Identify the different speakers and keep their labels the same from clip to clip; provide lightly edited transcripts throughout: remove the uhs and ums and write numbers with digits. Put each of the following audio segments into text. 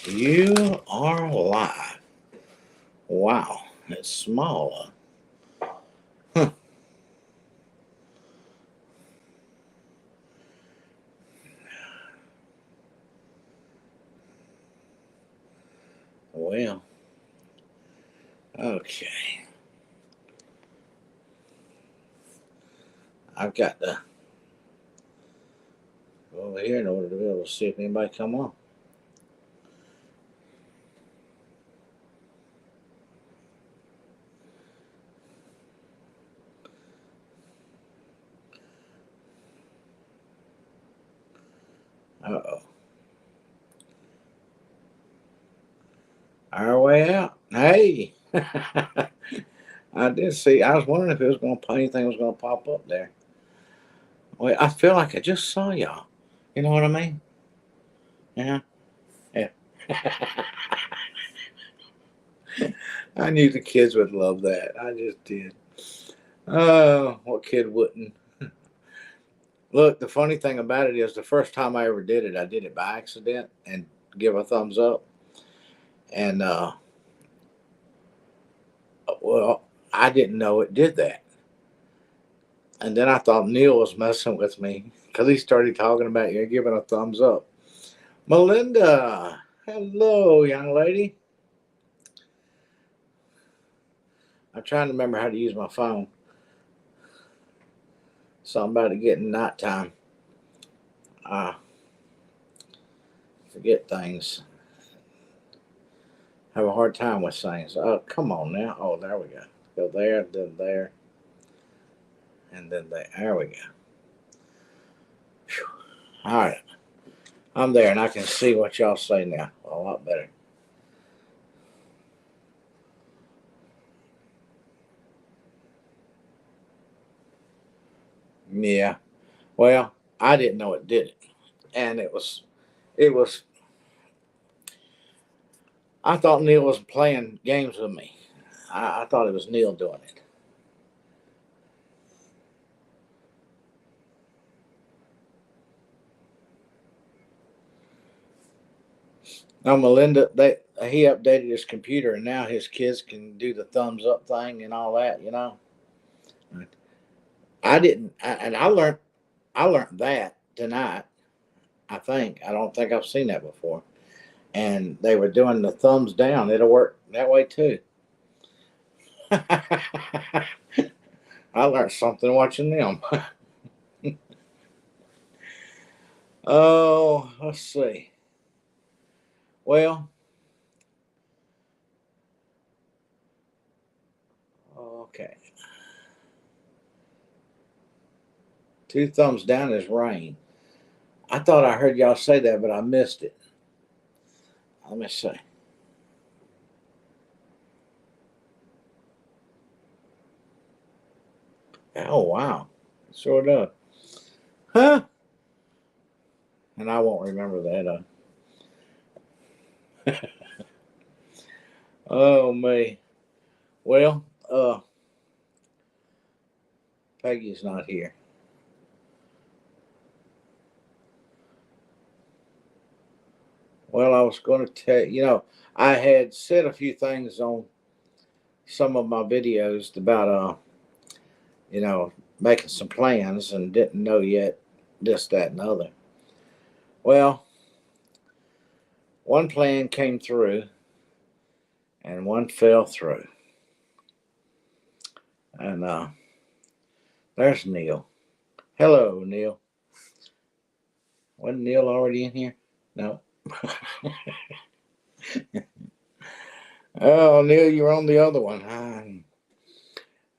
Speaker 1: You are live. Wow, it's smaller. Huh. Well, okay. I've got to go over here in order to be able to see if anybody come on. Uh-oh. Our way out. Hey. I did see. I was wondering if it was going to anything was going to pop up there. Well, I feel like I just saw y'all. You know what I mean? Yeah. Yeah. I knew the kids would love that. I just did. Oh, what kid wouldn't? Look, the funny thing about it is the first time I ever did it, I did it by accident and give a thumbs up. And, well, I didn't know it did that. And then I thought Neil was messing with me because he started talking about you giving a thumbs up. Melinda, hello, young lady. I'm trying to remember how to use my phone. So I'm about to get in nighttime. I forget things. Have a hard time with things. Oh, come on now. Oh, there we go. Go there, then there, and then there. There we go. Whew. All right. I'm there and I can see what y'all say now a lot better. Yeah. Well, I didn't know it did it. And it was I thought Neil was playing games with me. I thought it was Neil doing it. Now Melinda, he updated his computer and now his kids can do the thumbs up thing and all that. I didn't, and I learned that tonight. I don't think I've seen that before. And they were doing the thumbs down. It'll work that way too. I learned something watching them. Oh, let's see. Well, okay. Two thumbs down is rain. I thought I heard y'all say that, but I missed it. Let me see. Oh, wow. Sure does. Huh? And I won't remember that. Oh, me. Well, Peggy's not here. Well, I was going to tell I had said a few things on some of my videos about you know, making some plans and didn't know yet this, that, and the other. Well, one plan came through and one fell through. And there's Neil. Hello, Neil. Wasn't Neil already in here? No. Oh, Neil, you're on the other one.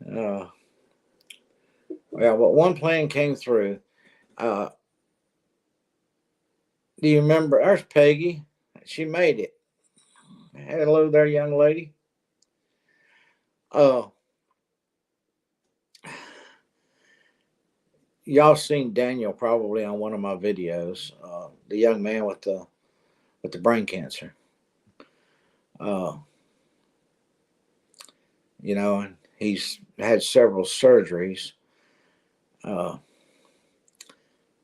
Speaker 1: Uh, well, but one plan came through. Uh, do you remember? There's Peggy. She made it. Hello there, young lady. Uh, y'all seen Daniel probably on one of my videos. The young man with the brain cancer. Uh, and he's had several surgeries. Uh,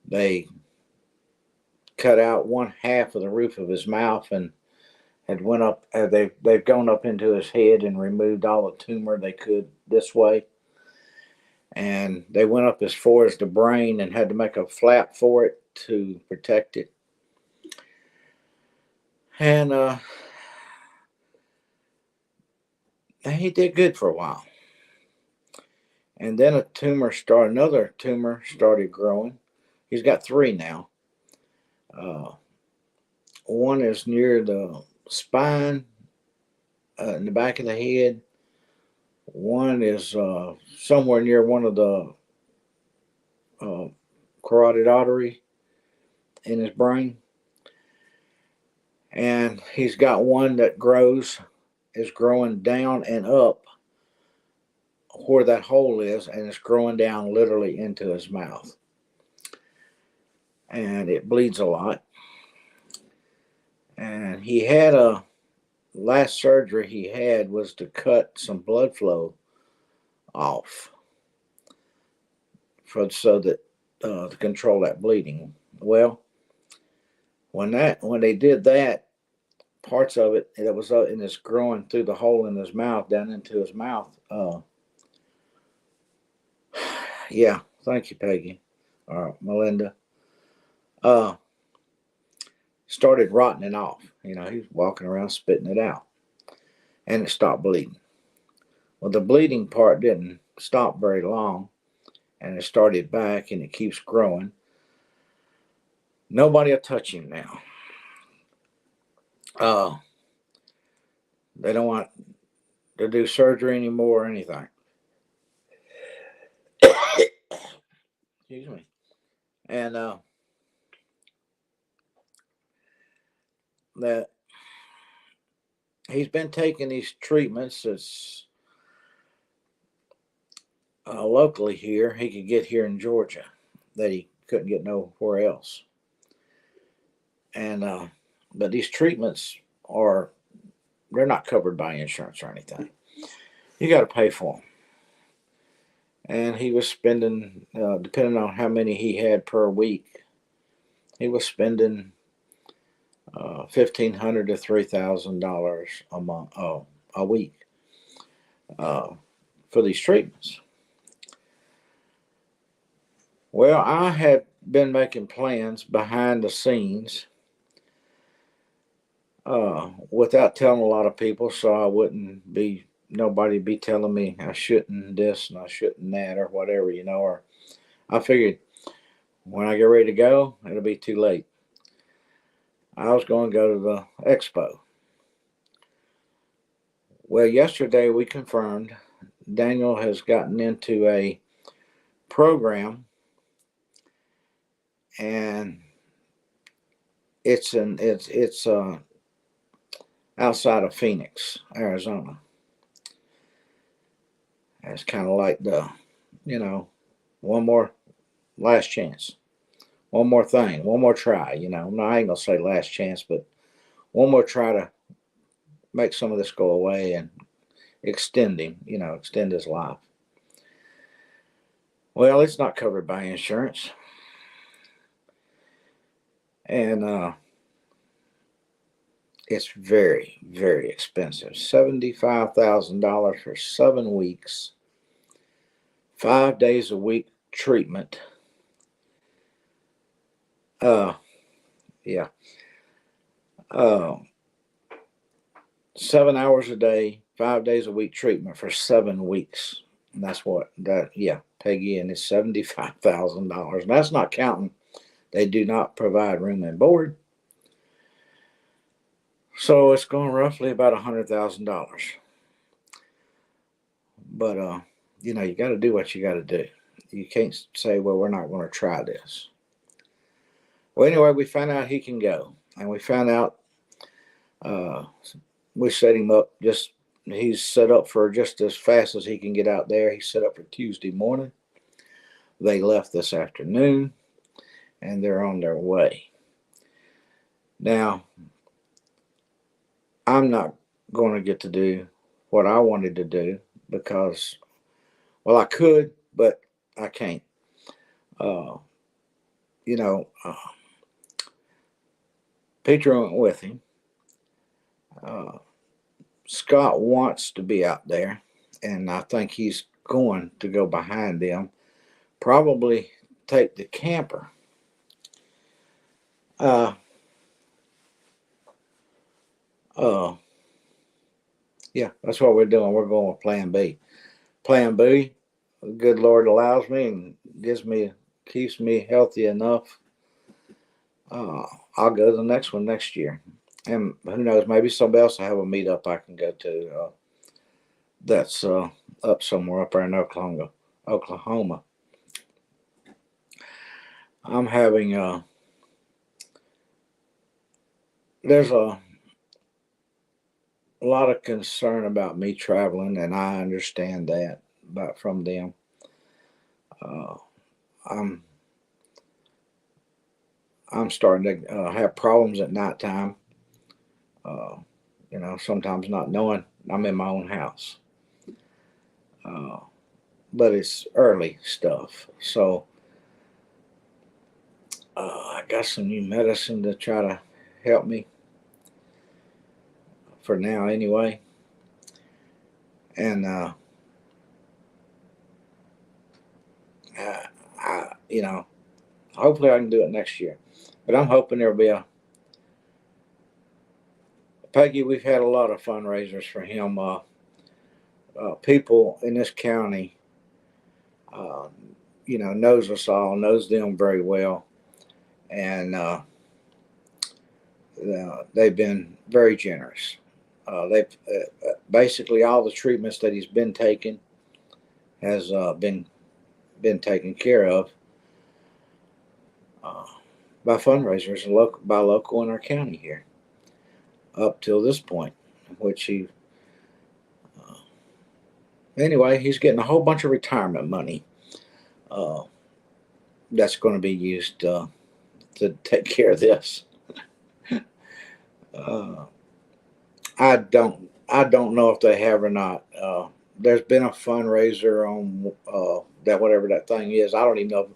Speaker 1: they cut out one half of the roof of his mouth and had went up. They've gone up into his head and removed all the tumor they could this way, and they went up as far as the brain and had to make a flap for it to protect it. And he did good for a while. And then another tumor started growing. He's got three now. One is near the spine, in the back of the head. One is somewhere near one of the carotid artery in his brain. And he's got one that is growing down and up where that hole is, and it's growing down literally into his mouth. And it bleeds a lot. And he had last surgery he had was to cut some blood flow off so that to control that bleeding. Well, when they did that, parts of it that was and it's growing through the hole in his mouth down into his mouth. Yeah, thank you, Peggy, or Melinda. Started rotting off. He's walking around spitting it out, and it stopped bleeding. Well, the bleeding part didn't stop very long, and it started back, and it keeps growing. Nobody will touch him now. They don't want to do surgery anymore or anything. Excuse me. And that he's been taking these treatments as locally here. He could get here in Georgia that he couldn't get nowhere else. And but these treatments they're not covered by insurance or anything. You got to pay for them. And he was spending, depending on how many he had per week, he was spending $1,500 to $3,000 a month, a week, for these treatments. Well, I had been making plans behind the scenes, without telling a lot of people, so I wouldn't be nobody be telling me I shouldn't this and I shouldn't that or whatever, or I figured when I get ready to go, it'll be too late. I was going to go to the expo. Well, yesterday we confirmed Daniel has gotten into a program, and it's outside of Phoenix, Arizona. It's kind of like one more last chance, one more thing, one more try. No, I ain't gonna say last chance, but one more try to make some of this go away and extend his life. Well, it's not covered by insurance, and it's very, very expensive. $75,000 for 7 weeks, 5 days a week treatment. Yeah. 7 hours a day, 5 days a week treatment for 7 weeks. And that's Peggy, and it's $75,000. And that's not counting they do not provide room and board. So it's going roughly about $100,000. But you got to do what you got to do. You can't say, well, we're not going to try this. Well, anyway, we found out he can go, and we found out we set him up. He's set up for just as fast as he can get out there. He's set up for Tuesday morning. They left this afternoon, and they're on their way. Now, I'm not going to get to do what I wanted to do because, well, I could, but I can't. Peter went with him. Scott wants to be out there, and I think he's going to go behind them. Probably take the camper. Uh, uh, yeah, that's what we're doing. We're going with Plan B. Plan B, the good Lord allows me and keeps me healthy enough. Uh, I'll go to the next one next year, and who knows? Maybe somebody else will have a meetup I can go to. That's up somewhere up there in Oklahoma. Oklahoma. I'm having there's a lot of concern about me traveling, and I understand that, but from them, uh, I'm I'm starting to have problems at nighttime. Uh, sometimes not knowing I'm in my own house, uh, but it's early stuff, so I got some new medicine to try to help me for now, anyway, and you know, hopefully I can do it next year. But I'm hoping there'll be a Peggy. We've had a lot of fundraisers for him. People in this county, uh, knows us all, knows them very well, and they've been very generous. They've basically all the treatments that he's been taking has been taken care of uh, by fundraisers by local in our county here up till this point, which he anyway he's getting a whole bunch of retirement money uh, that's going to be used to take care of this. Uh, I don't know if they have or not. There's been a fundraiser on that whatever that thing is. I don't even know.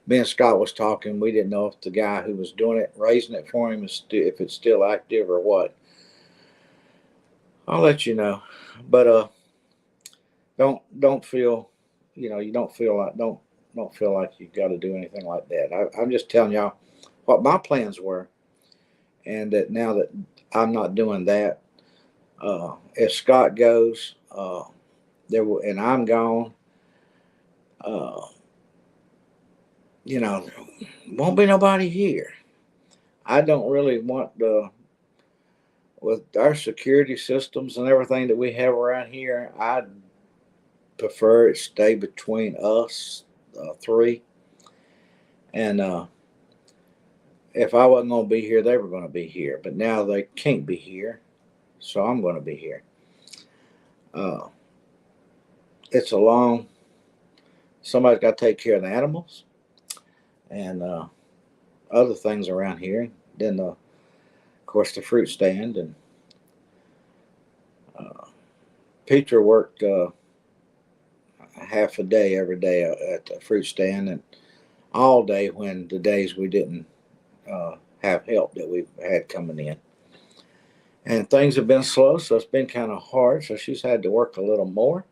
Speaker 1: Me and Scott was talking. We didn't know if the guy who was doing it, raising it for him, if it's still active or what. I'll let you know. But don't feel, you don't feel like you got to do anything like that. I'm just telling y'all what my plans were, and that now that I'm not doing that, if Scott goes, and I'm gone, uh, won't be nobody here. I don't really want with our security systems and everything that we have around here. I'd prefer it stay between us three, and if I wasn't going to be here, they were going to be here. But now they can't be here, so I'm going to be here. Uh, it's a long. Somebody's got to take care of the animals and other things around here. Then, of course, the fruit stand, and Peter worked half a day every day at the fruit stand, and all day when the days we didn't have help that we've had coming in. And things have been slow, so it's been kind of hard. So she's had to work a little more.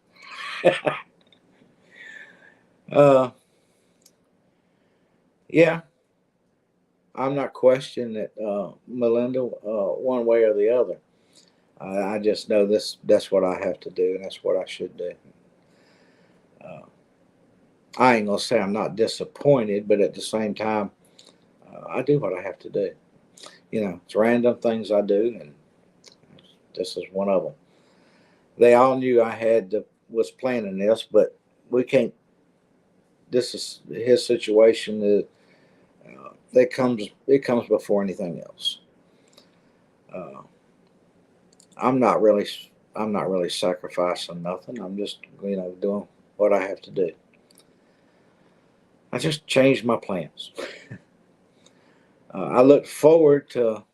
Speaker 1: uh, yeah, I'm not questioning it, Melinda, one way or the other. I just know that's what I have to do, and that's what I should do. Uh, I ain't gonna say I'm not disappointed, but at the same time, I do what I have to do. It's random things I do, and this is one of them. They all knew was planning this, but we can't. This is his situation. It comes before anything else. Uh, I'm not really I'm not really sacrificing nothing. I'm just doing what I have to do. I just changed my plans. I look forward to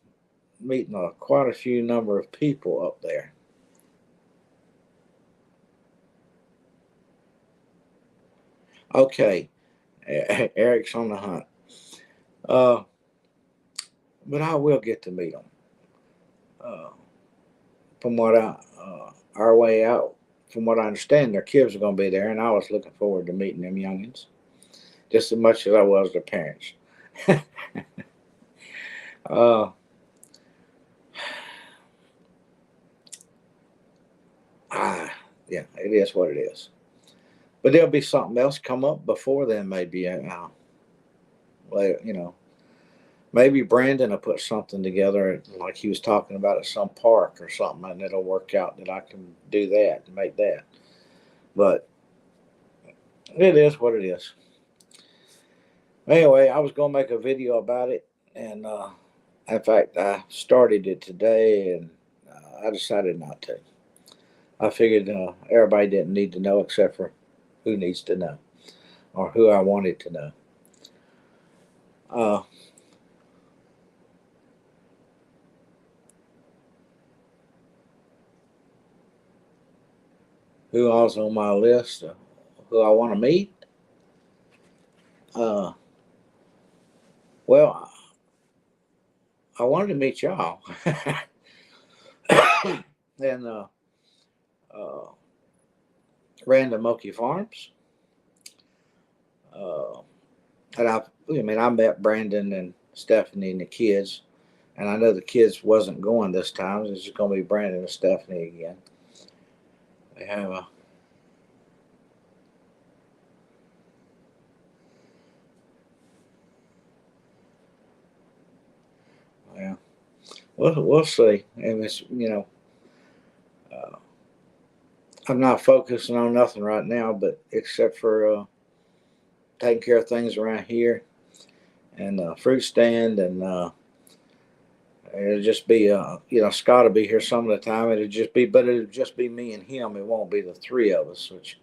Speaker 1: meeting quite a few number of people up there. Okay, Eric's on the hunt, uh, but I will get to meet them. Uh, from what our way out, from what I understand, their kids are going to be there, and I was looking forward to meeting them youngins just as much as I was their parents. uh, yeah, it is what it is. But there'll be something else come up before then, maybe. Later, maybe Brandon will put something together, like he was talking about at some park or something, and it'll work out that I can do that and make that. But it is what it is. Anyway, I was going to make a video about it, and in fact, I started it today, and I decided not to. I figured everybody didn't need to know except for who needs to know or who I wanted to know. Uh, who else on my list? Who I want to meet? Uh, well, I wanted to meet y'all. And uh, Random Monkey Farms. Uh, and I met Brandon and Stephanie and the kids, and I know the kids wasn't going this time. It's just going to be Brandon and Stephanie again. They have a yeah. We'll see. And it's uh, I'm not focusing on nothing right now, but except for taking care of things around here and fruit stand and. It'll just be, Scott will be here some of the time. But it'll just be me and him. It won't be the three of us. Which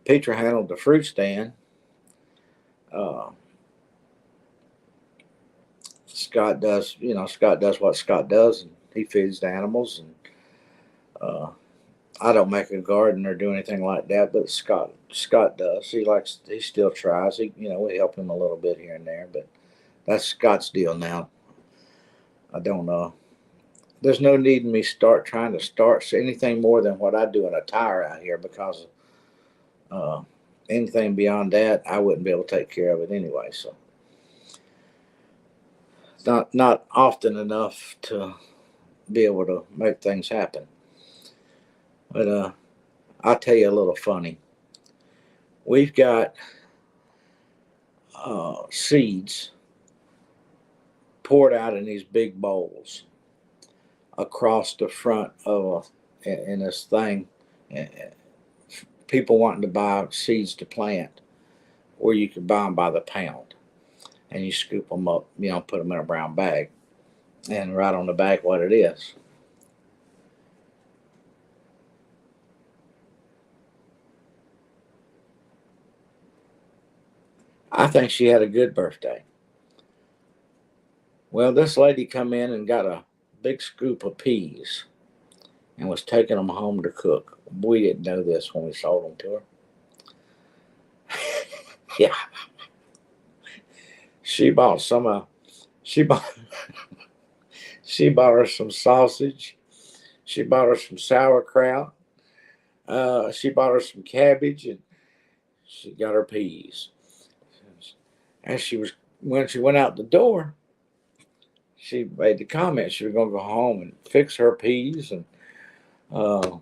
Speaker 1: Peter handled the fruit stand. Uh, Scott does what Scott does, and he feeds the animals. And uh, I don't make a garden or do anything like that, but Scott does. He still tries. We help him a little bit here and there, but that's Scott's deal now. I don't know. There's no need in me trying to start anything more than what I do in a tire out here because uh, anything beyond that I wouldn't be able to take care of it anyway. So it's not often enough to be able to make things happen. But I'll tell you a little funny. We've got seeds poured out in these big bowls across the front of in this thing. People wanting to buy seeds to plant, or you could buy them by the pound, and you scoop them up, put them in a brown bag, and write on the bag what it is. I think she had a good birthday. Well, this lady come in and got a big scoop of peas and was taking them home to cook. We didn't know this when we sold them to her. Yeah, she bought some. She bought she bought her some sausage. She bought her some sauerkraut. She bought her some cabbage, and she got her peas. And when she went out the door, she made the comment she was going to go home and fix her peas and. Uh,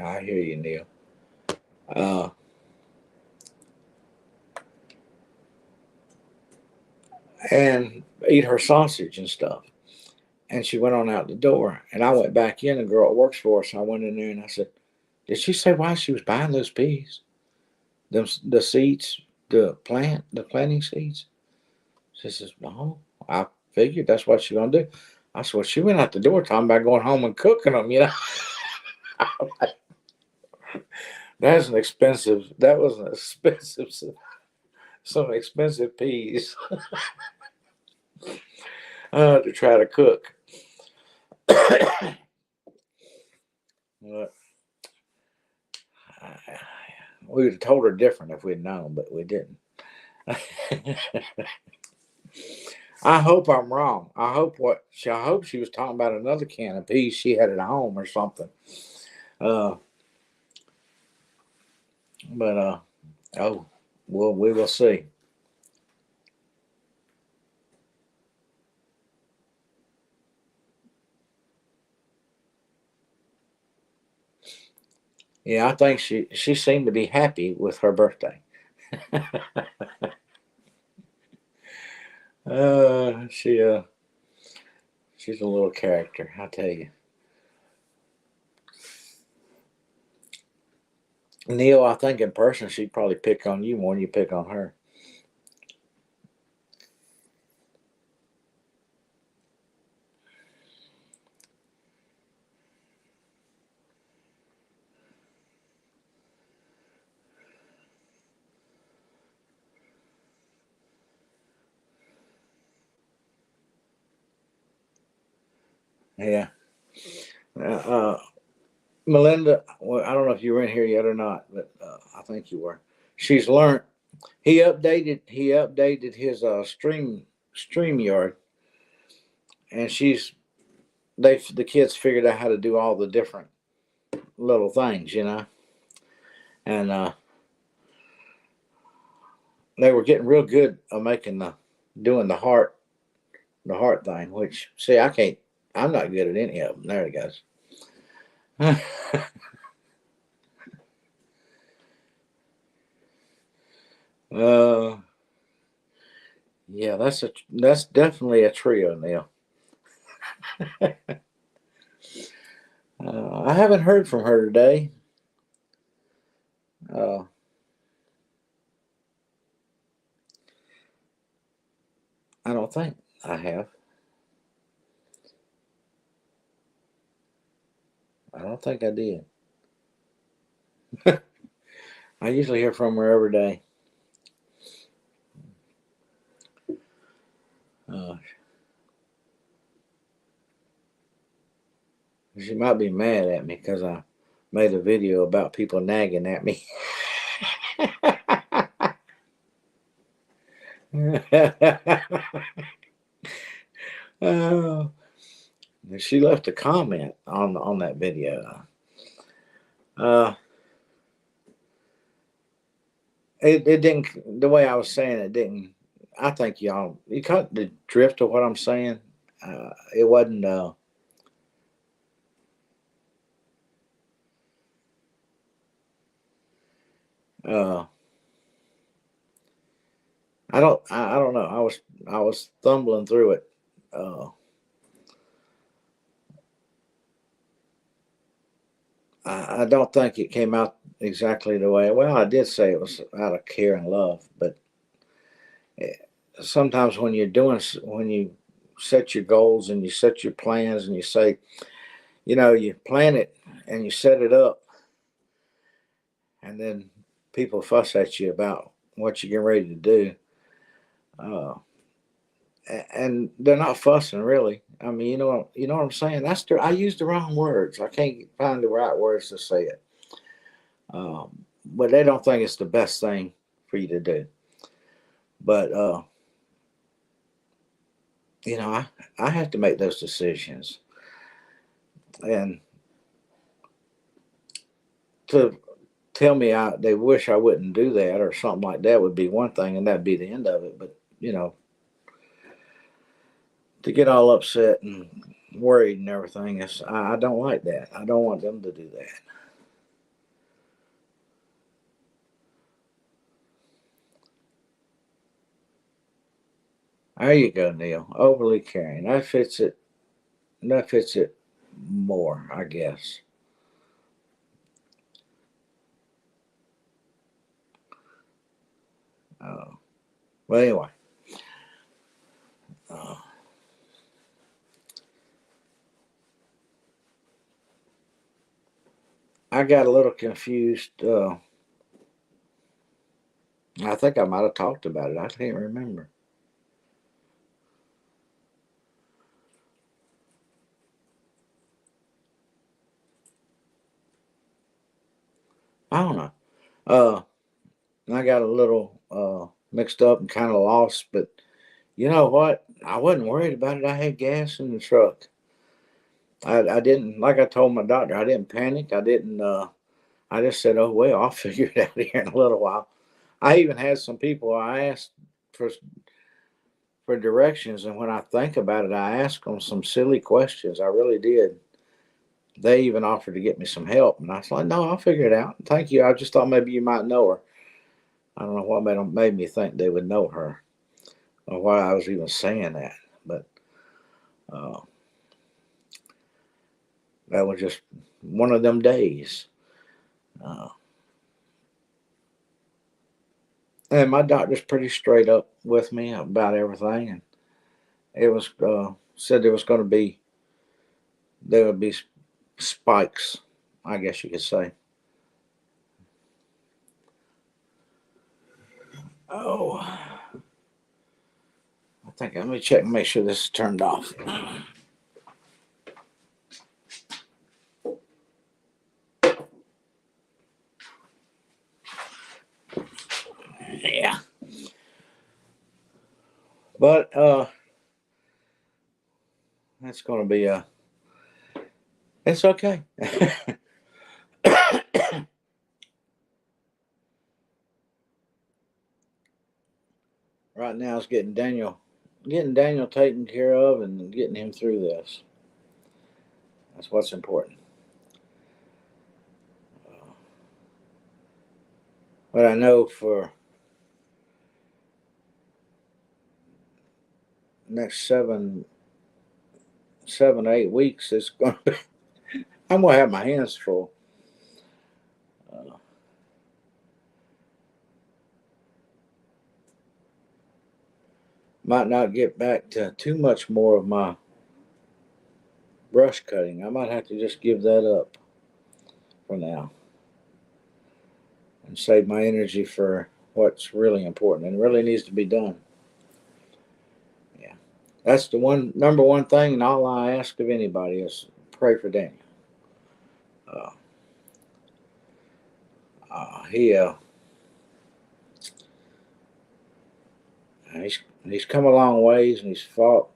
Speaker 1: I hear you, Neil. Uh, and eat her sausage and stuff. And she went on out the door. And I went back in. The girl that works for us, I went in there and I said, "Did she say why she was buying those peas? The seeds, the planting seeds?" She says, "No, I figured that's what she's gonna do." I said, "Well, she went out the door talking about going home and cooking them, That's an expensive. That was an expensive, some expensive peas to try to cook." But, We would have told her different if we'd known, but we didn't. I hope I'm wrong. I hope she was talking about another can of peas she had at home or something. Uh, but oh, well, we will see. Yeah, I think she seemed to be happy with her birthday. uh, she uh, she's a little character, I tell you. Neil, I think in person she'd probably pick on you more than you pick on her. Yeah. Uh, Melinda, well, I don't know if you were in here yet or not, but I think you were. She's learned. He updated his StreamYard, and the kids figured out how to do all the different little things, and they were getting real good at making doing the heart thing. Which see, I can't. I'm not good at any of them. There it goes. uh, yeah, that's definitely a trio, Neil. I haven't heard from her today. Uh, I don't think I have. I don't think I did. I usually hear from her every day. Uh, she might be mad at me because I made a video about people nagging at me. uh, she left a comment on that video. Uh, it didn't, the way I was saying it didn't. I think you caught the drift of what I'm saying. It wasn't. Uh, I don't know. I was stumbling through it. Uh, I don't think it came out exactly the way. Well, I did say it was out of care and love, but eh, sometimes when you set your goals and you set your plans and you say, you plan it and you set it up, and then people fuss at you about what you're getting ready to do, uh, and they're not fussing really. I mean, you know what I'm saying. I used the wrong words. I can't find the right words to say it. But they don't think it's the best thing for you to do. But I have to make those decisions, and to tell me they wish I wouldn't do that or something like that would be one thing, and that'd be the end of it. But to get all upset and worried and everything, I don't like that. I don't want them to do that. There you go, Neil. Overly caring. That fits it. That fits it more, I guess. Uh, but anyway, uh, I got a little confused. I think I might have talked about it. I can't remember. I don't know. Uh, and I got a little mixed up and kind of lost, but you know what? I wasn't worried about it. I had gas in the truck. I didn't, like I told my doctor, I didn't panic. I didn't, I just said, oh, well, I'll figure it out here in a little while. I even had some people I asked for for directions, and when I think about it, I asked them some silly questions. I really did. They even offered to get me some help, and I was like, "No, I'll figure it out. Thank you. I just thought maybe you might know her." I don't know what made me think they would know her, or why I was even saying that, but uh, that was just one of them days. Uh, and my doctor's pretty straight up with me about everything, and it was said there would be spikes, I guess you could say. Oh, I think let me check and make sure this is turned off. Yeah, but that's going to be a. It's okay. Right now, it's getting Daniel taken care of, and getting him through this. That's what's important. But I know for next 7, 8 weeks, it's going to be. I'm going to have my hands full. Uh, might not get back to too much more of my brush cutting. I might have to just give that up for now and save my energy for what's really important and really needs to be done. Yeah, that's the number one thing, and all I ask of anybody is pray for Daniel. Uh, he he's come a long ways, and he's fought.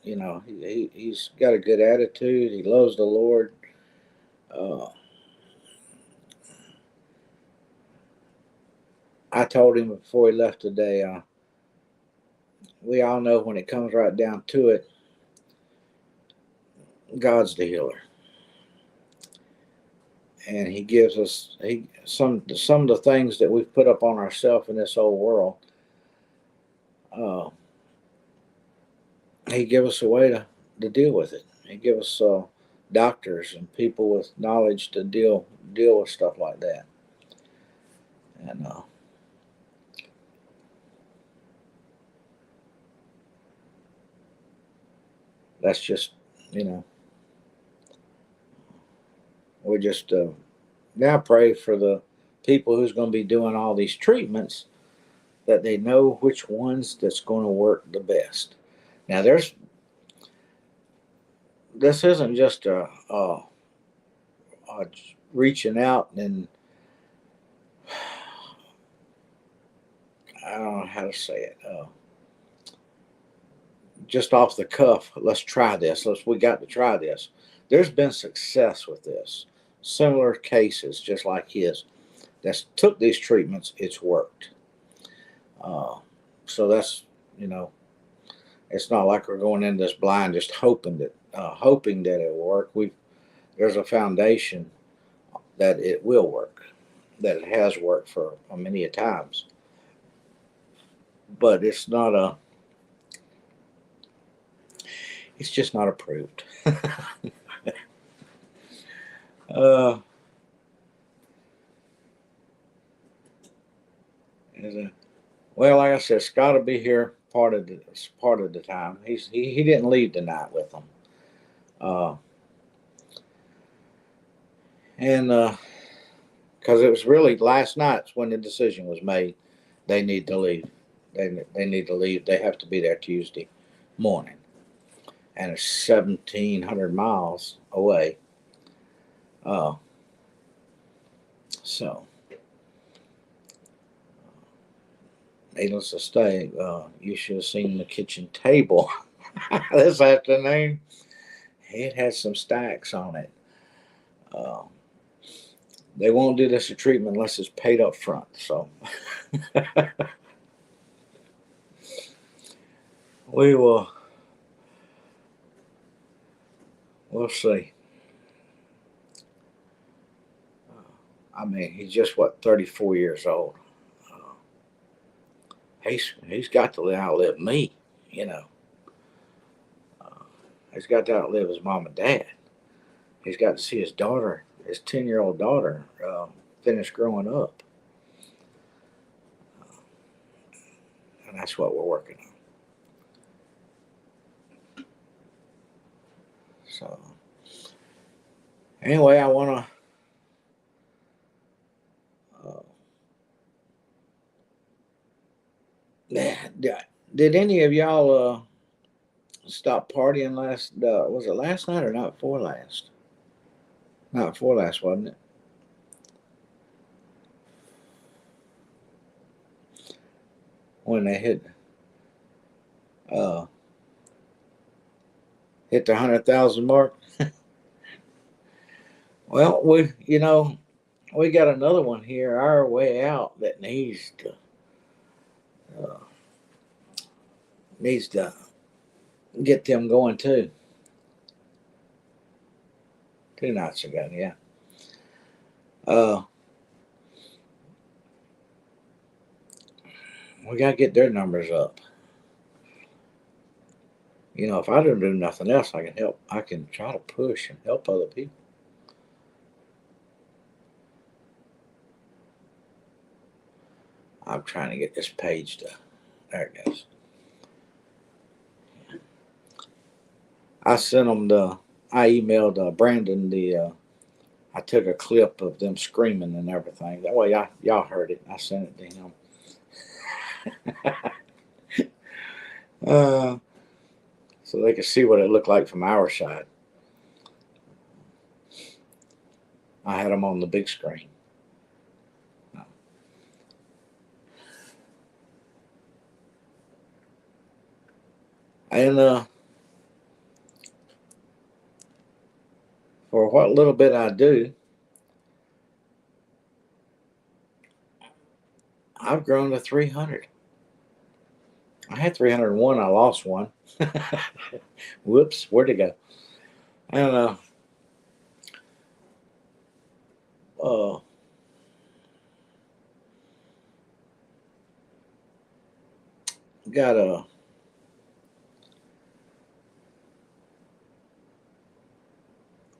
Speaker 1: You know, he's got a good attitude. He loves the Lord. Uh, I told him before he left today. We all know when it comes right down to it, God's the healer, and He gives us some of the things that we've put up on ourselves in this old world. Uh, he give us a way to deal with it. He give us doctors and people with knowledge to deal with stuff like that. And that's just, you know, we just now pray for the people who's going to be doing all these treatments, that they know which ones that's going to work the best. Now this isn't just a reaching out and I don't know how to say it. Just off the cuff, let's try this. We got to try this. There's been success with this. Similar cases, just like his, that's took these treatments. It's worked. Uh, so that's, you know, it's not like we're going in this blind, just hoping that it will work. There's a foundation that it will work, that it has worked for many a times, but it's just not approved. uh, well, like I said, Scott will be here part of the time. He didn't leave tonight with them, uh, and because it was really last night when the decision was made. They need to leave. They need to leave. They have to be there Tuesday morning, and it's 1,700 miles away. Uh, so needless to say, you should have seen the kitchen table this afternoon. It had some stacks on it. Uh, they won't do this a treatment unless it's paid up front. So we will. We'll see. I mean, he's just what 34 years old. Uh, he's got to outlive me. You know, uh, he's got to outlive his mom and dad. He's got to see his daughter, his 10-year-old daughter, finish growing up, and that's what we're working on. So anyway, I want to. Did any of y'all stop partying last? Was it last night or not before last? Not before last, wasn't it? When they uh, hit the 100,000 mark. Well, we got another one here our way out that uh, needs to get them going too. 2 nights ago, yeah. Uh, we got to get their numbers up. If I don't do nothing else, I can help. I can try to push and help other people. I'm trying to get this page to. There it goes. I sent them I emailed Brandon I took a clip of them screaming and everything. That way, y'all heard it. I sent it to him. So they could see what it looked like from our side. I had them on the big screen. And for what little bit I do, I've grown to 300. I had 301. I lost one. Whoops, where'd it go? And uh, got a.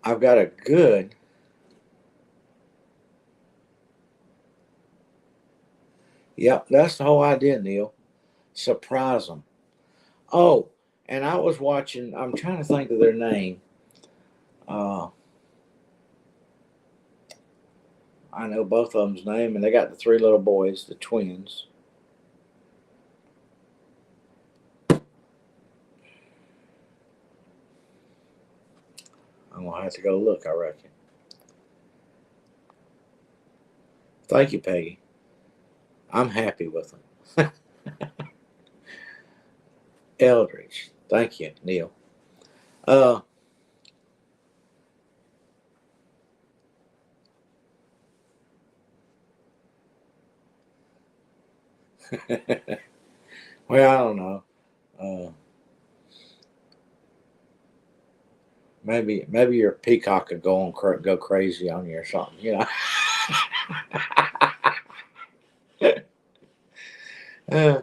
Speaker 1: I've got a good. Yep, that's the whole idea, Neil. Surprise them. Oh, and I was watching. I'm trying to think of their name. Uh, I know both of them's name, and they got the 3 little boys, the twins. I'm gonna have to go look. I reckon. Thank you, Peggy. I'm happy with them. Eldridge. Thank you, Neil. Uh, well, I don't know. Uh, maybe your peacock could go crazy on you or something. Uh,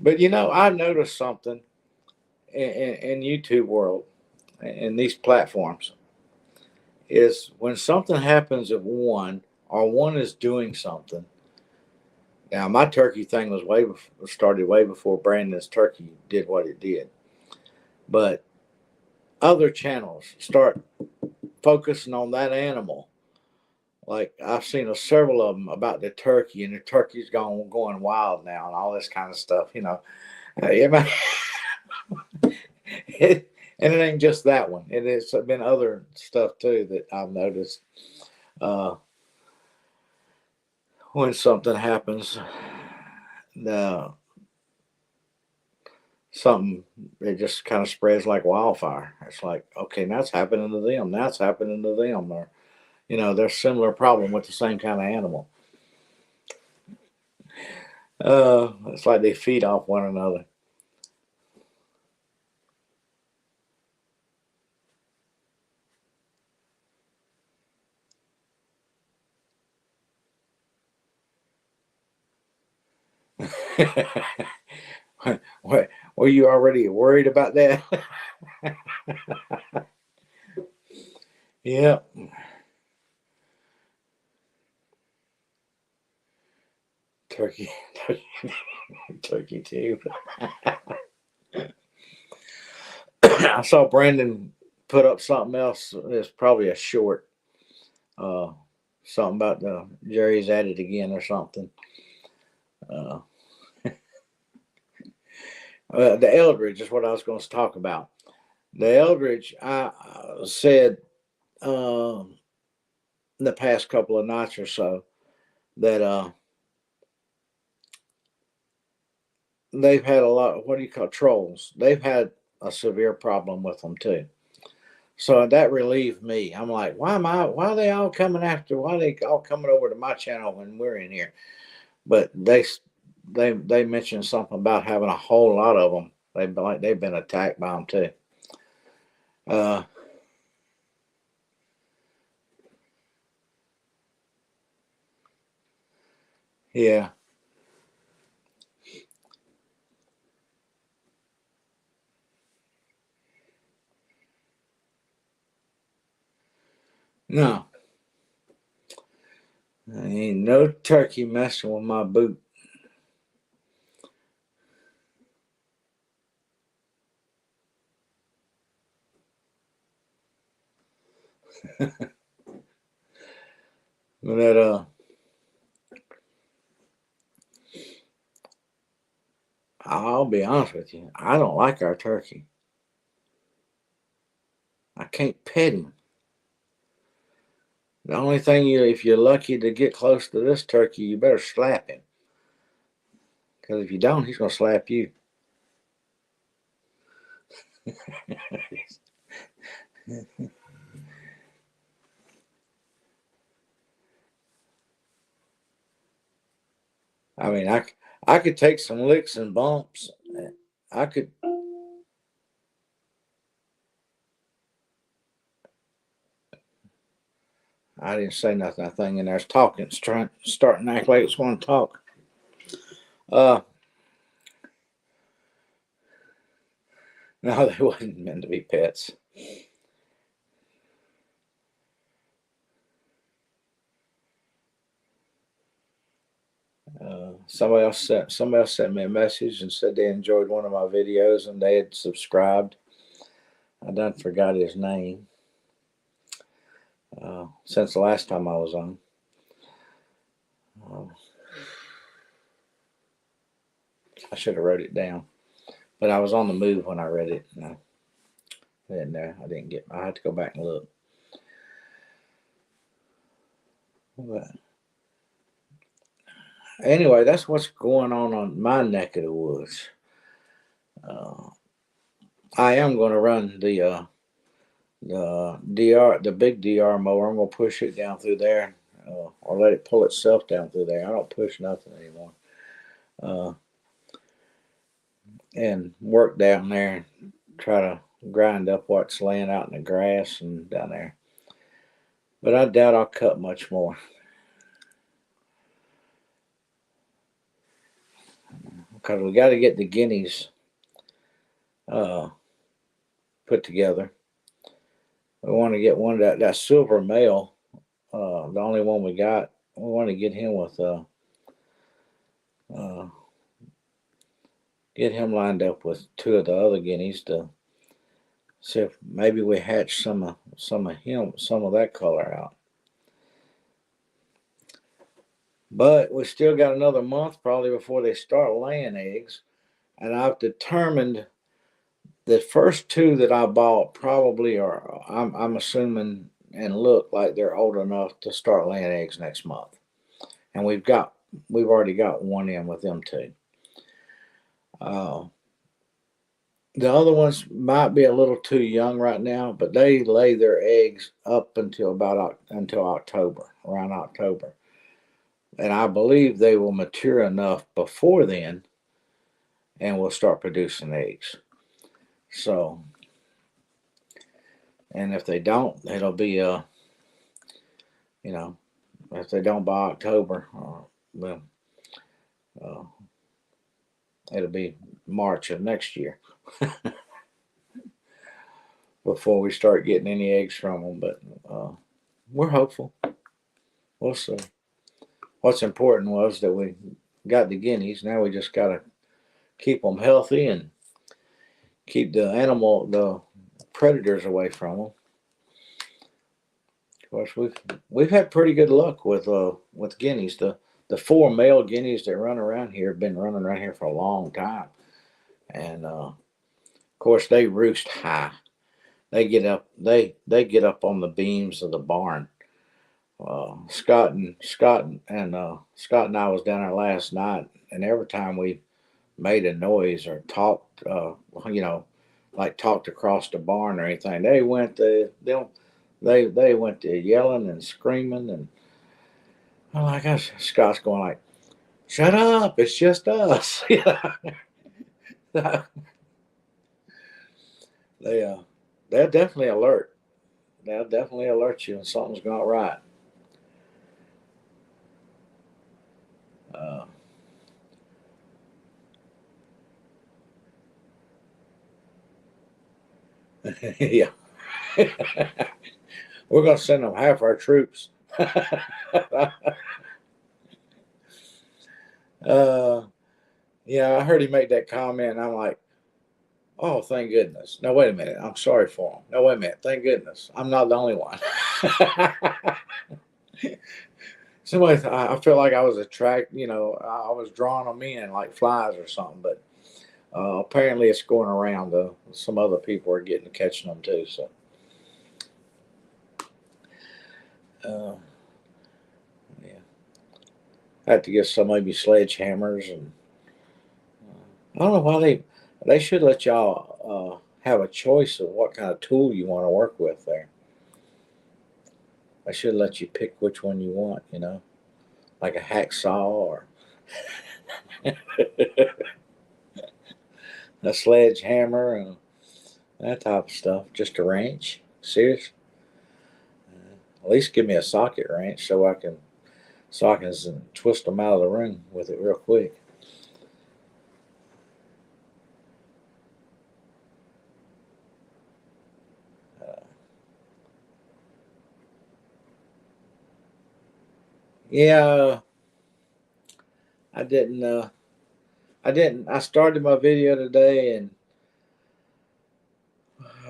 Speaker 1: but I've noticed something in YouTube world and these platforms is when something happens at one or one is doing something. Now my turkey thing was started way before Brandon's turkey did what it did, but other channels start focusing on that animal. Like I've seen several of them about the turkey, and the turkey's going wild now, and all this kind of stuff. And it ain't just that one. It has been other stuff too that I've noticed. Uh, when something happens, the something, it just kind of spreads like wildfire. It's like, okay, now it's happening to them. Now it's happening to them. Or, there's similar problem with the same kind of animal. It's like they feed off one another. What, were you already worried about that? Yeah. Turkey, turkey too. I saw Brandon put up something else. It's probably a short, uh, something about the Jerry's at it again or something. Uh, the Eldridge is what I was going to talk about. The Eldridge, I said in the past couple of nights or so that they've had a lot. What do you call trolls? They've had a severe problem with them too. So that relieved me. I'm like, why are they all coming after? Why are they all coming over to my channel when we're in here? But they mentioned something about having a whole lot of them. They've been attacked by them too. Uh, yeah, no, ain't no turkey messing with my boot. But I'll be honest with you, I don't like our turkey. I can't pet him. The only thing if you're lucky to get close to this turkey, you better slap him. Because if you don't, he's gonna slap you. I mean, I could take some licks and bumps. I could. I didn't say nothing. That thing in there's talking. It's starting to act like it's going to talk. Uh, no, they wasn't meant to be pets. Somebody else sent me a message and said they enjoyed one of my videos and they had subscribed. I done forgot his name since the last time I was on. Uh, I should have wrote it down, but I was on the move when I read it. And I didn't know. I didn't get. I had to go back and look. But anyway, that's what's going on my neck of the woods. Uh, I am going to run the the big DR mower. I'm going to push it down through there, or let it pull itself down through there. I don't push nothing anymore. Uh, and work down there and try to grind up what's laying out in the grass and down there. But I doubt I'll cut much more because we got to get the guineas uh, put together. We want to get one that silver male, the only one we got. We want to get him with uh, get him lined up with two of the other guineas to see if maybe we hatch some of him, some of that color out. But we still got another month probably before they start laying eggs. And I've determined the first two that I bought probably are, I'm assuming and look like they're old enough to start laying eggs next month. and we've already got one in with them two. Uh, the other ones might be a little too young right now, but they lay their eggs up until October, around October, and I believe they will mature enough before then, and will start producing eggs. So, and if they don't, it'll be you know, if they don't by October, well, uh, it'll be March of next year before we start getting any eggs from them. But we're hopeful. We'll see. What's important was that we got the guineas. Now we just got to keep them healthy and keep the predators away from them. Of course, we've had pretty good luck with guineas. The four male guineas that run around here have been running around here for a long time, and of course they roost high. They get up. They get up on the beams of the barn. Scott and I was down there last night, and every time we made a noise or talked, like talked across the barn or anything, they went to yelling and screaming, and oh my gosh, Scott's going like, "Shut up! It's just us." they they're definitely alert. They'll definitely alert you when something's not right. Uh, yeah, we're gonna send them half our troops. uh, yeah, I heard he make that comment, and I'm like, oh, thank goodness. No, wait a minute. I'm sorry for him. No, wait a minute. Thank goodness. I'm not the only one. Somebody, I feel like I was I was drawing them in like flies or something, but apparently it's going around. Some other people are catching them too. So, uh, yeah, I have to get some maybe sledgehammers, and I don't know why they should let y'all have a choice of what kind of tool you want to work with there. I should let you pick which one you want, like a hacksaw or a sledgehammer and that type of stuff. Just a wrench. Serious? At least give me a socket wrench so I can sockets and twist them out of the ring with it real quick. Uh, yeah, I didn't. I didn't. I started my video today, and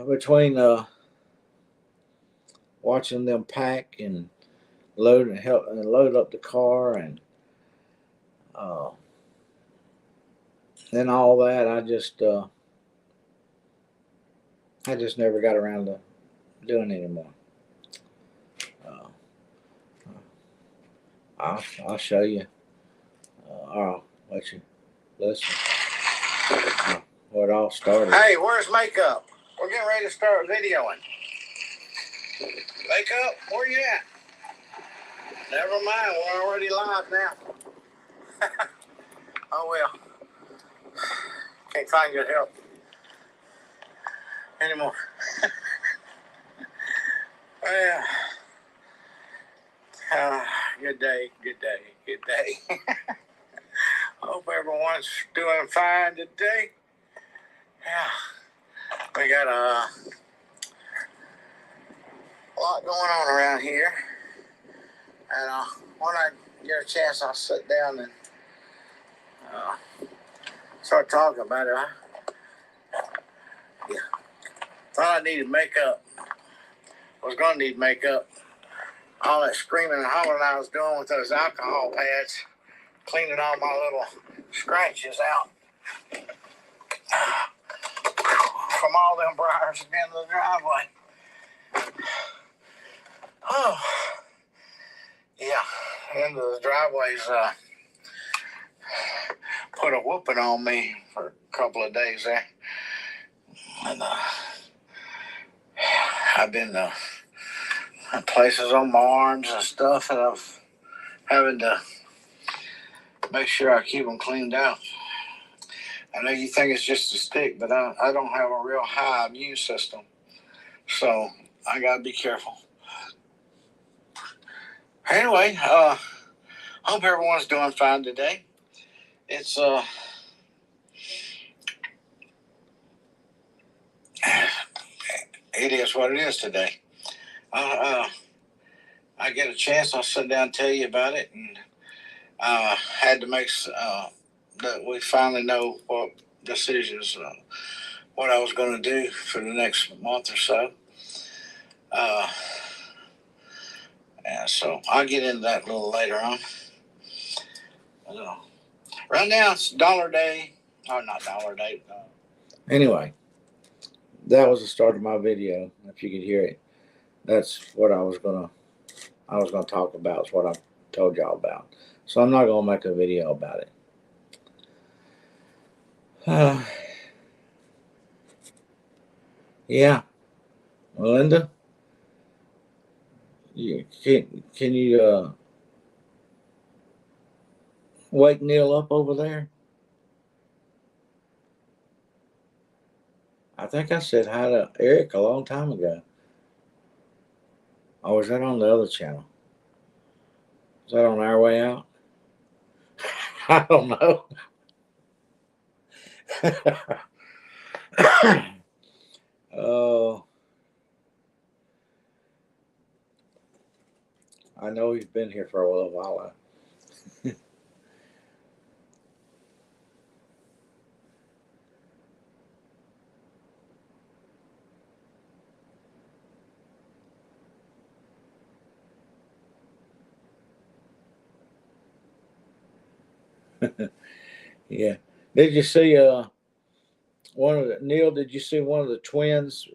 Speaker 1: between watching them pack and load up the car and uh, then all that, I just never got around to doing anymore. Uh, I'll show you. I'll let you listen. Where it all started. Hey, where's makeup? We're getting ready to start videoing. Makeup, where you at? Never mind, we're already live now. Oh well. Can't find good help anymore. Well, good day, good day, good day. Hope everyone's doing fine today. Yeah, we got a lot going on around here, and when I get a chance, I'll sit down and start talking about it. Yeah, thought I needed makeup. Was gonna need makeup. All that screaming and hollering I was doing with those alcohol pads, cleaning all my little scratches out from all them briars at the end of the driveway. Oh, yeah, end of the driveways put a whooping on me for a couple of days there. And I've been places on my arms and stuff, and I've having to make sure I keep them cleaned out. I know you think it's just a stick, but I don't have a real high immune system, so I gotta be careful. Anyway, hope everyone's doing fine today. It's it is what it is today. I get a chance, I'll sit down and tell you about it, and had to make that we finally know what decisions, what I was going to do for the next month or so. And so I'll get into that a little later on. Right now it's Dollar Day. Oh, not Dollar Day. Anyway, that was the start of my video. If you could hear it, that's what I was gonna talk about. It's what I told y'all about. So I'm not gonna make a video about it. Yeah, Melinda, can you wake Neil up over there? I think I said hi to Eric a long time ago. Or was that on the other channel? Is that on Our Way Out? I don't know. Oh, I know he's been here for a little while. Yeah. Did you see Neil? Did you see one of the twins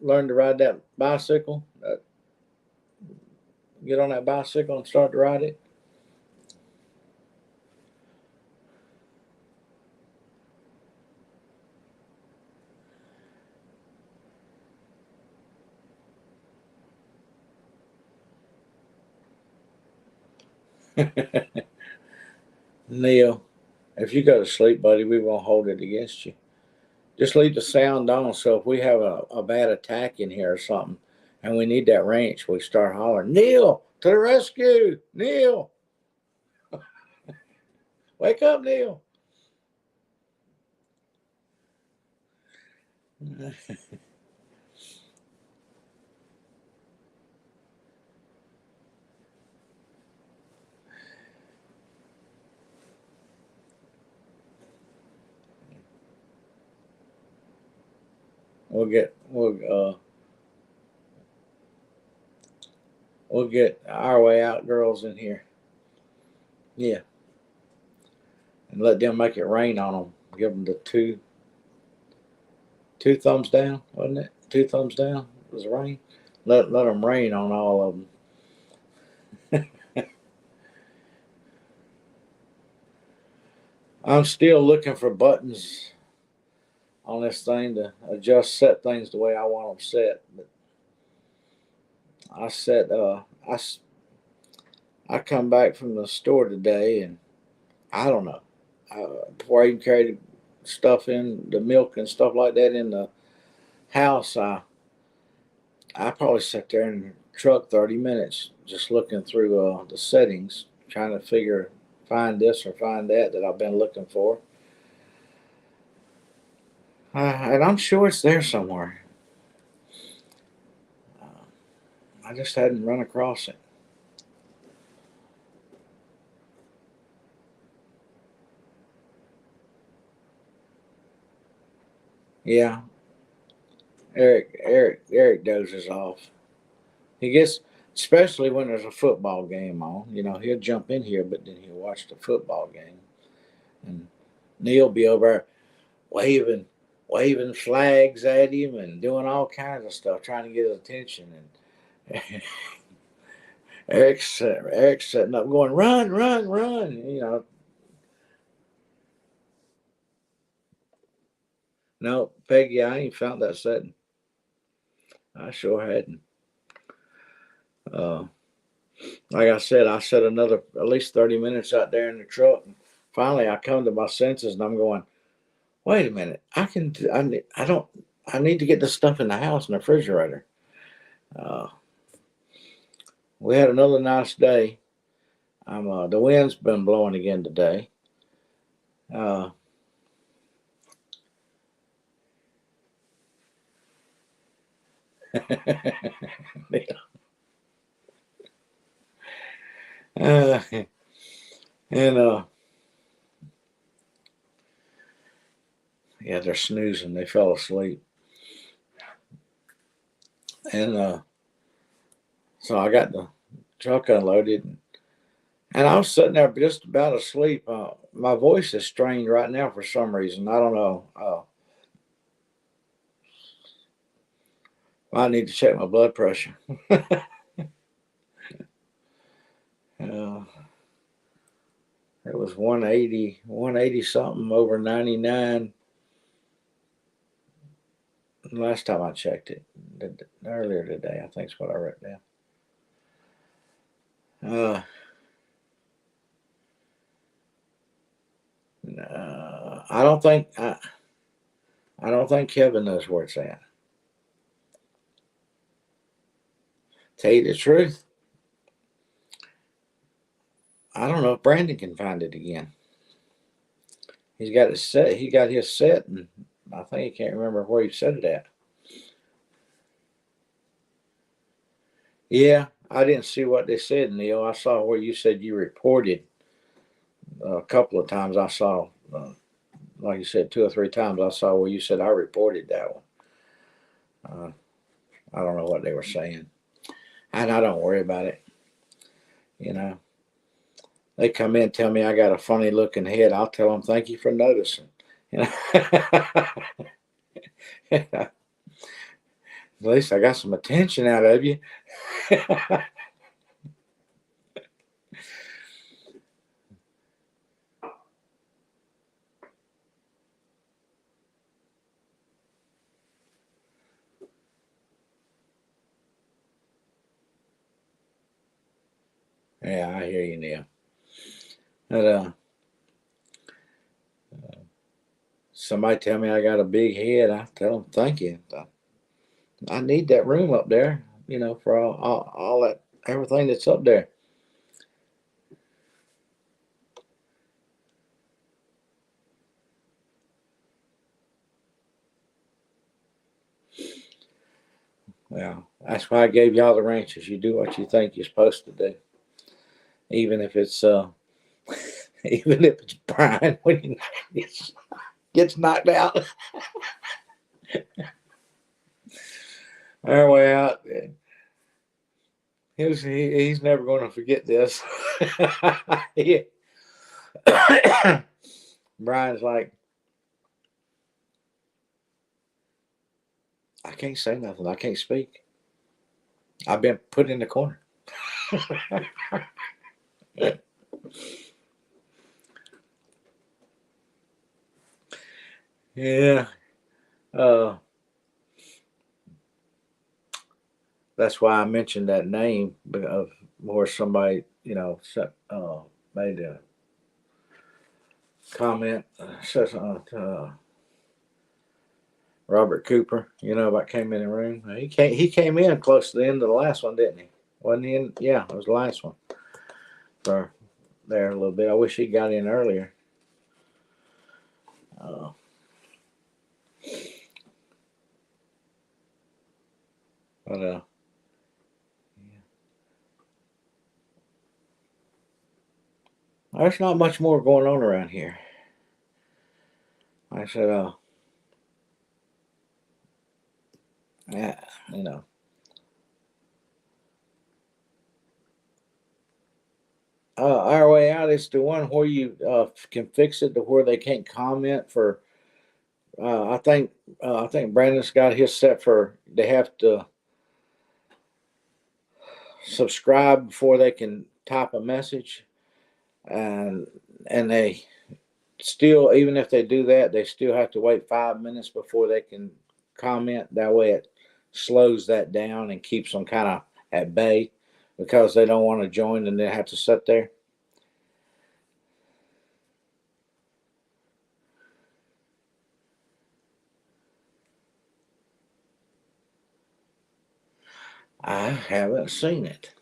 Speaker 1: learn to ride that bicycle? Get on that bicycle and start to ride it. Neil, if you go to sleep, buddy, we won't hold it against you. Just leave the sound on, so if we have a bad attack in here or something, and we need that wrench, we start hollering, Neil, to the rescue! Neil! Wake up, Neil! We'll get Our Way Out girls in here. Yeah. And let them make it rain on them. Give them the two thumbs down, wasn't it? Two thumbs down was rain. Let them rain on all of them. I'm still looking for buttons on this thing to set things the way I want them set. But I set I come back from the store today, and I don't know, before I even carried stuff in, the milk and stuff like that in the house, I probably sat there in the truck 30 minutes just looking through the settings, trying to find this or find that I've been looking for. And I'm sure it's there somewhere. I just hadn't run across it. Yeah, Eric dozes off. He gets, especially when there's a football game on. You know, he'll jump in here, but then he'll watch the football game, and Neil be over there waving flags at him and doing all kinds of stuff, trying to get his attention. And Eric's setting up, going, run, run, run. No, Peggy, I ain't found that setting. I sure hadn't. Like I said, I set another at least 30 minutes out there in the truck. And finally, I come to my senses, and I'm going, wait a minute. I need to get this stuff in the house in the refrigerator. Uh, we had another nice day. The wind's been blowing again today. Uh, uh, and yeah, they're snoozing. They fell asleep, and so I got the truck unloaded, and I was sitting there just about asleep. My voice is strained right now for some reason. I don't know. I need to check my blood pressure. It was 180 something over 99 last time I checked it. Earlier today, I think is what I wrote down. I don't think Kevin knows where it's at. Tell you the truth, I don't know if Brandon can find it again. He's got his set. He got his set, and I think he can't remember where he set it at. Yeah, I didn't see what they said, Neil. I saw where you said you reported a couple of times. I saw, like you said, 2 or 3 times. I saw where you said I reported that one. I don't know what they were saying, and I don't worry about it. They come in and tell me I got a funny looking head. I'll tell them thank you for noticing. At least I got some attention out of you. Yeah, I hear you, Neil. But somebody tell me I got a big head, I tell them thank you. I need that room up there, for all that everything that's up there. Well, that's why I gave y'all the ranches. You do what you think you're supposed to do, even if it's even if it's Brian when he gets knocked out. Our way out. He's never going to forget this. Brian's like, I can't say nothing. I can't speak. I've been put in the corner. Yeah. That's why I mentioned that name of where somebody, made a comment, says Robert Cooper, about came in the room. He came in close to the end of the last one, didn't he? Wasn't he in? Yeah, it was the last one. For there a little bit. I wish he got in earlier. But yeah. There's not much more going on around here. I said, yeah, our way out is the one where you can fix it to where they can't comment for. I think Brandon's got his set for they have to subscribe before they can type a message, and they still, even if they do that, they still have to wait 5 minutes before they can comment. That way, it slows that down and keeps them kind of at bay because they don't want to join and they have to sit there. I haven't seen it.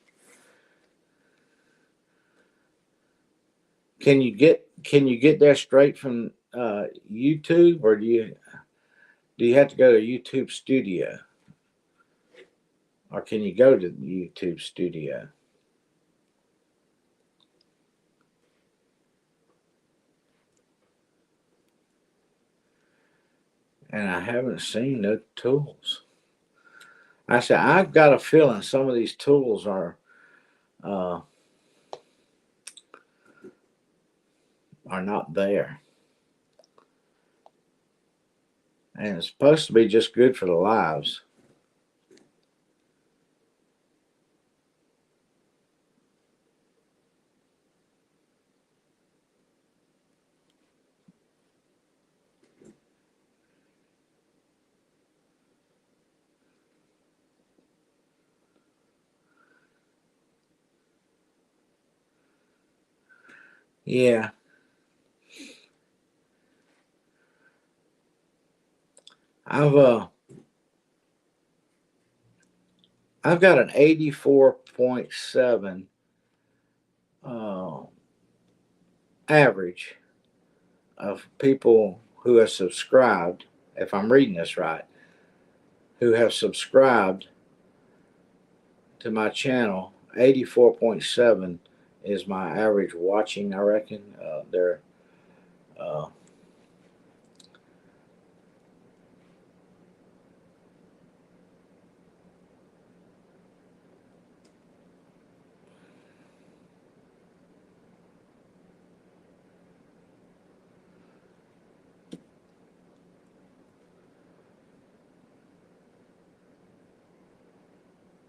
Speaker 1: Can you get there straight from YouTube, or do you have to go to YouTube Studio, or can you go to YouTube Studio? And I haven't seen the tools. I said I've got a feeling some of these tools uh, are not there, and it's supposed to be just good for the lives. Yeah, I've uh, I've got an 84.7 uh, average of people who have subscribed. If I'm reading this right, who have subscribed to my channel. 84.7 is my average watching, I reckon. They're uh,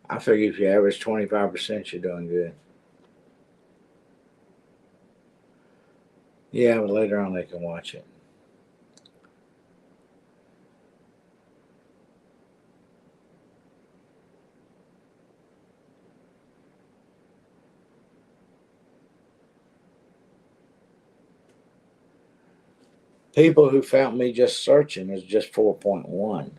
Speaker 1: I figure if you average 25%, you're doing good. Yeah, but later on they can watch it. People who found me just searching is just 4.1.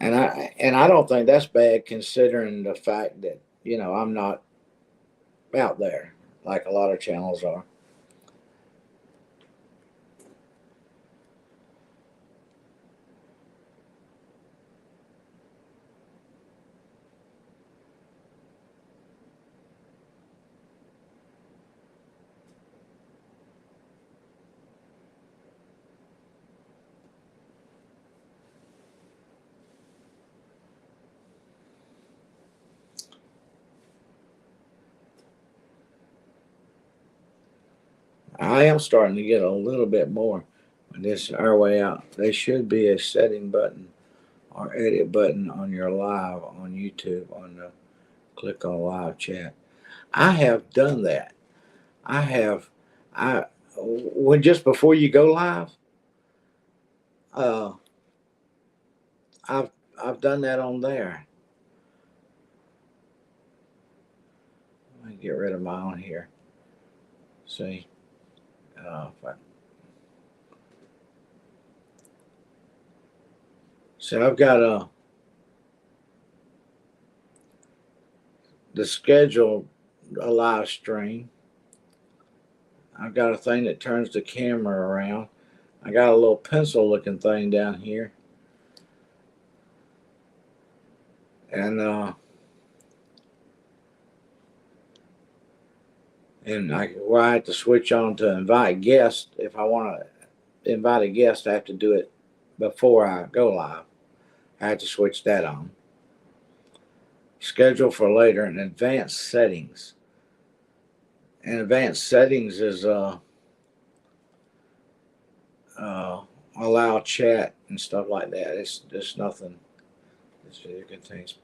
Speaker 1: And I don't think that's bad considering the fact that, I'm not out there like a lot of channels are. I am starting to get a little bit more on this our way out. There should be a setting button or edit button on your live on YouTube on the click on live chat. I have done that. I have I when just before you go live, uh I've I've done that on there. Let me get rid of my own here. See, if I, so I've got the schedule a live stream. I've got a thing that turns the camera around. I got a little pencil looking thing down here, and where I have to switch on to invite guests. If I want to invite a guest, I have to do it before I go live. I have to switch that on. Schedule for later and advanced settings. And advanced settings is uh, allow chat and stuff like that. It's nothing. It contains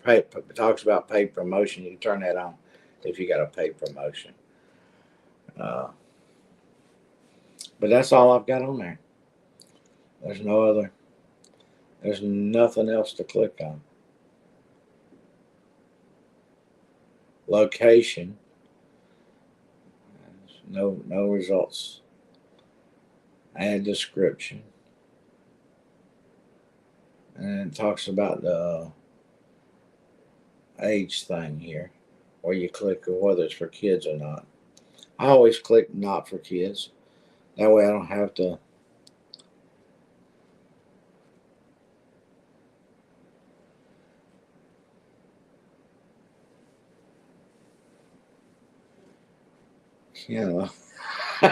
Speaker 1: paper. It talks about paid promotion. You can turn that on if you got a paid promotion. Uh, but that's all I've got on there. There's no other. There's nothing else to click on. Location. No results. Add description. And it talks about the age thing here, where you click whether it's for kids or not. I always click not for kids. That way I don't have to. You know.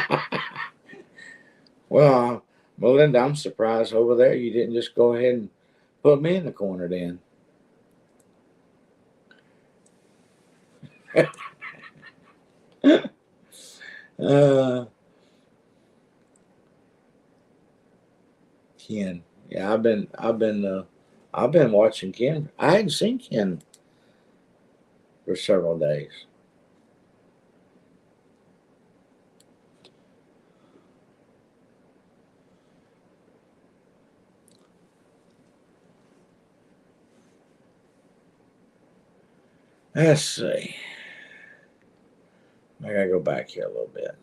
Speaker 1: Well, Melinda, I'm surprised over there you didn't just go ahead and put me in the corner then. uh, Ken. Yeah, I've been watching Ken. I hadn't seen Ken for several days. Let's see. I gotta go back here a little bit.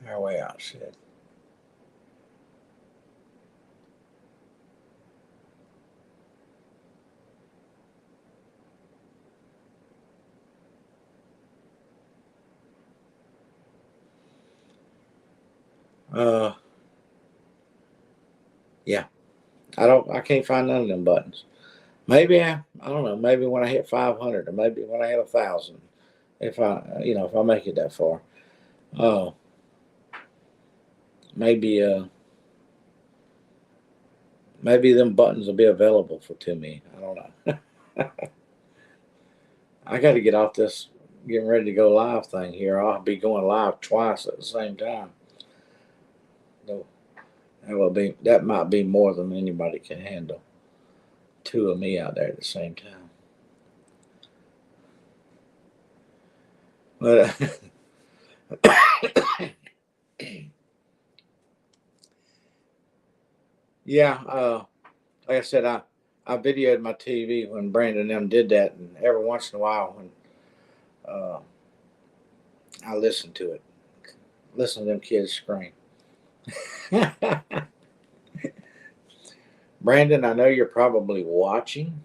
Speaker 1: Our way out, shit. Uh, yeah. I can't find none of them buttons. Maybe I don't know. Maybe when I hit 500, or maybe when I hit 1,000, if if I make it that far. Oh, maybe maybe them buttons will be available to me. I don't know. I got to get off this getting ready to go live thing here. I'll be going live twice at the same time. No, that might be more than anybody can handle. Two of me out there at the same time. But yeah, like I said, I videoed my TV when Brandon and them did that, and every once in a while when I listen to it, listen to them kids scream. Brandon, I know you're probably watching,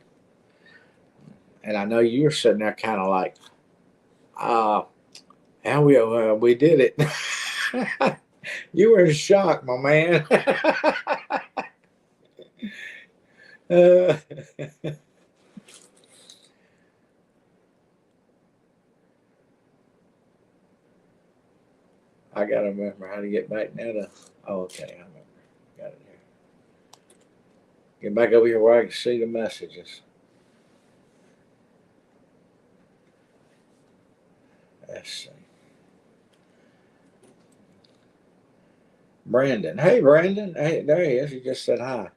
Speaker 1: and I know you're sitting there kind of like, and we did it. You were in shock, my man. uh, I gotta remember how to get back now to. Oh, okay, I remember. Got it here. Get back over here where I can see the messages. Let's see. Brandon. Hey, Brandon. Hey, there he is. He just said hi.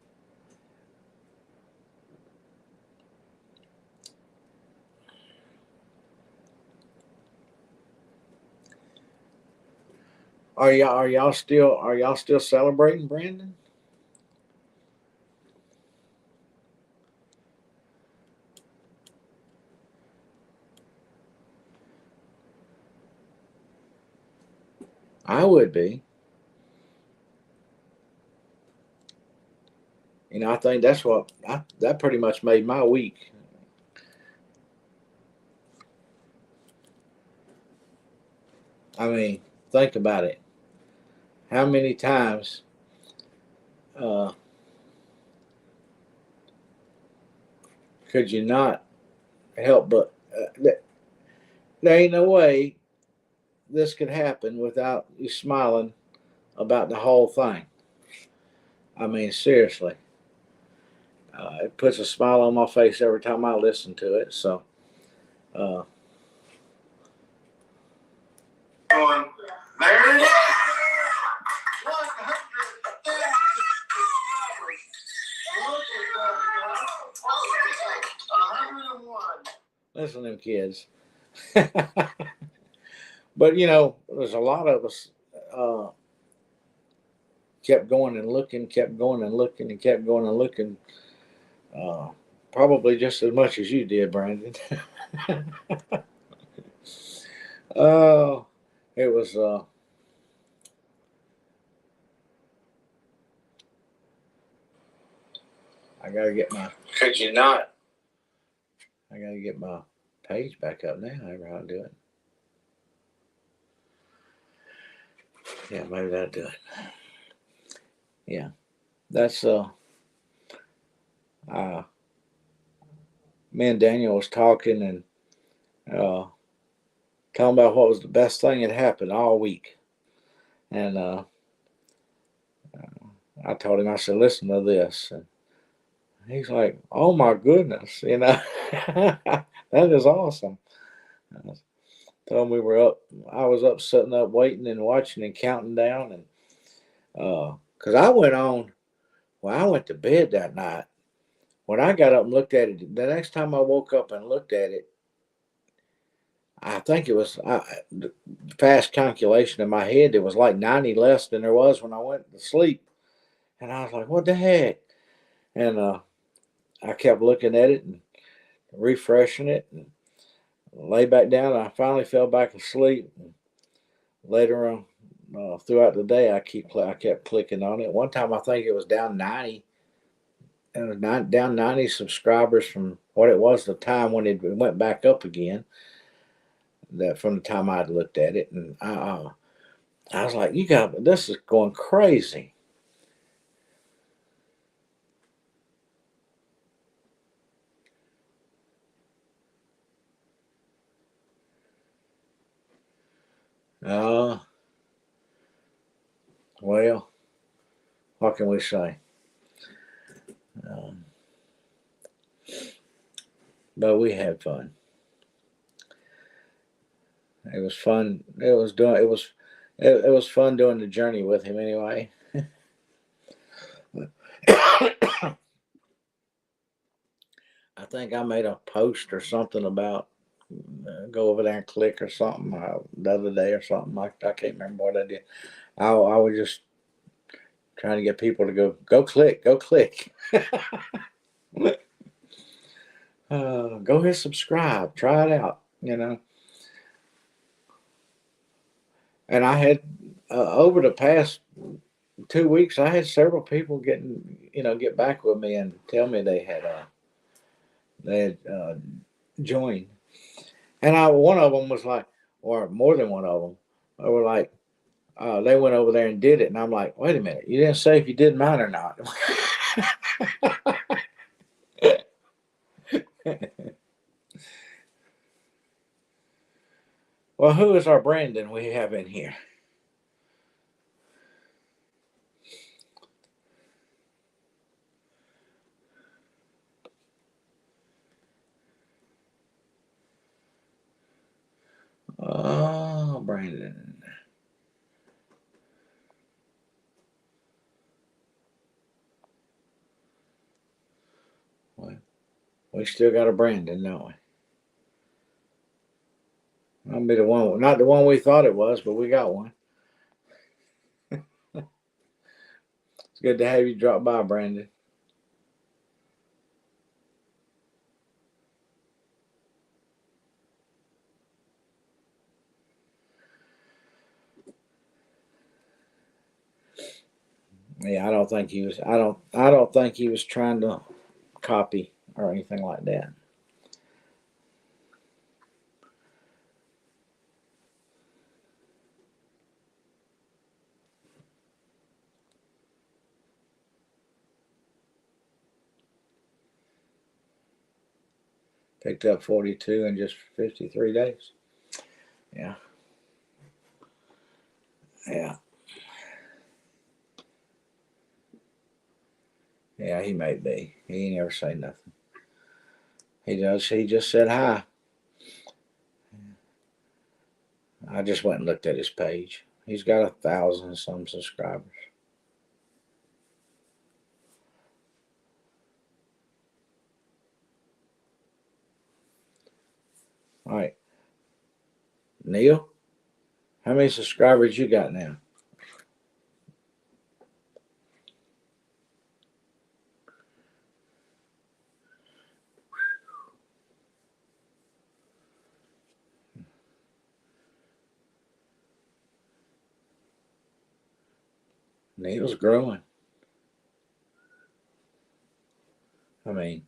Speaker 1: Are y'all still celebrating, Brandon? I would be. I think that pretty much made my week. I mean, think about it. How many times uh, could you not help but there ain't no way this could happen without you smiling about the whole thing. I mean, seriously, it puts a smile on my face every time I listen to it. So, uh, there it is. 100,000 subscribers. Look at that, guys. having kids. But you know, there's a lot of us uh, kept going and looking, kept going and looking, and kept going and looking. Uh, Probably just as much as you did, Brandon. Oh, it was. I gotta get my. Could you not? I gotta get my page back up now. However, I'll do it. Yeah, maybe that'll do it. Yeah, that's uh, me and Daniel was talking and talking about what was the best thing that happened all week, and I told him, I said, listen to this, and he's like, oh my goodness, you know, that is awesome. I told him we were up. I was up, sitting up, waiting and watching and counting down, and because I went on. Well, I went to bed that night. When I got up and looked at it, the next time I woke up and looked at it, I think it was fast calculation in my head. It was like 90 less than there was when I went to sleep, and I was like, "What the heck?" And I kept looking at it and refreshing it, and lay back down. I finally fell back asleep. And later on, throughout the day, I kept clicking on it. One time, I think it was down 90. And it was down 90 subscribers from what it was the time when it went back up again. That from the time I'd looked at it, and I was like, "You got this is going crazy." Uh, well, what can we say? Um, but we had fun. It was fun. It was fun doing the journey with him anyway. I think I made a post or something about go over there and click or something the other day or something. I can't remember what I did. I was just trying to get people to go click, go click. Go hit subscribe, try it out, you know. And I had over the past 2 weeks, I had several people get back with me and tell me they had joined. And one of them was like, or more than one of them, they were like, they went over there and did it, and I'm like, wait a minute, you didn't say if you did mine or not. Well, who is our Brandon we have in here? Oh, Brandon. Well, we still got a Brandon, don't we? I'll be the one, not the one we thought it was, but we got one. It's good to have you drop by, Brandon. Yeah, I don't think he was. I don't think he was trying to copy or anything like that. Picked up 42 in just 53 days. Yeah, yeah, yeah. He may be. He ain't never say nothing. He does. He just said hi. I just went and looked at his page. He's got 1,000 some subscribers. Neil, how many subscribers you got now? Neil's growing. I mean,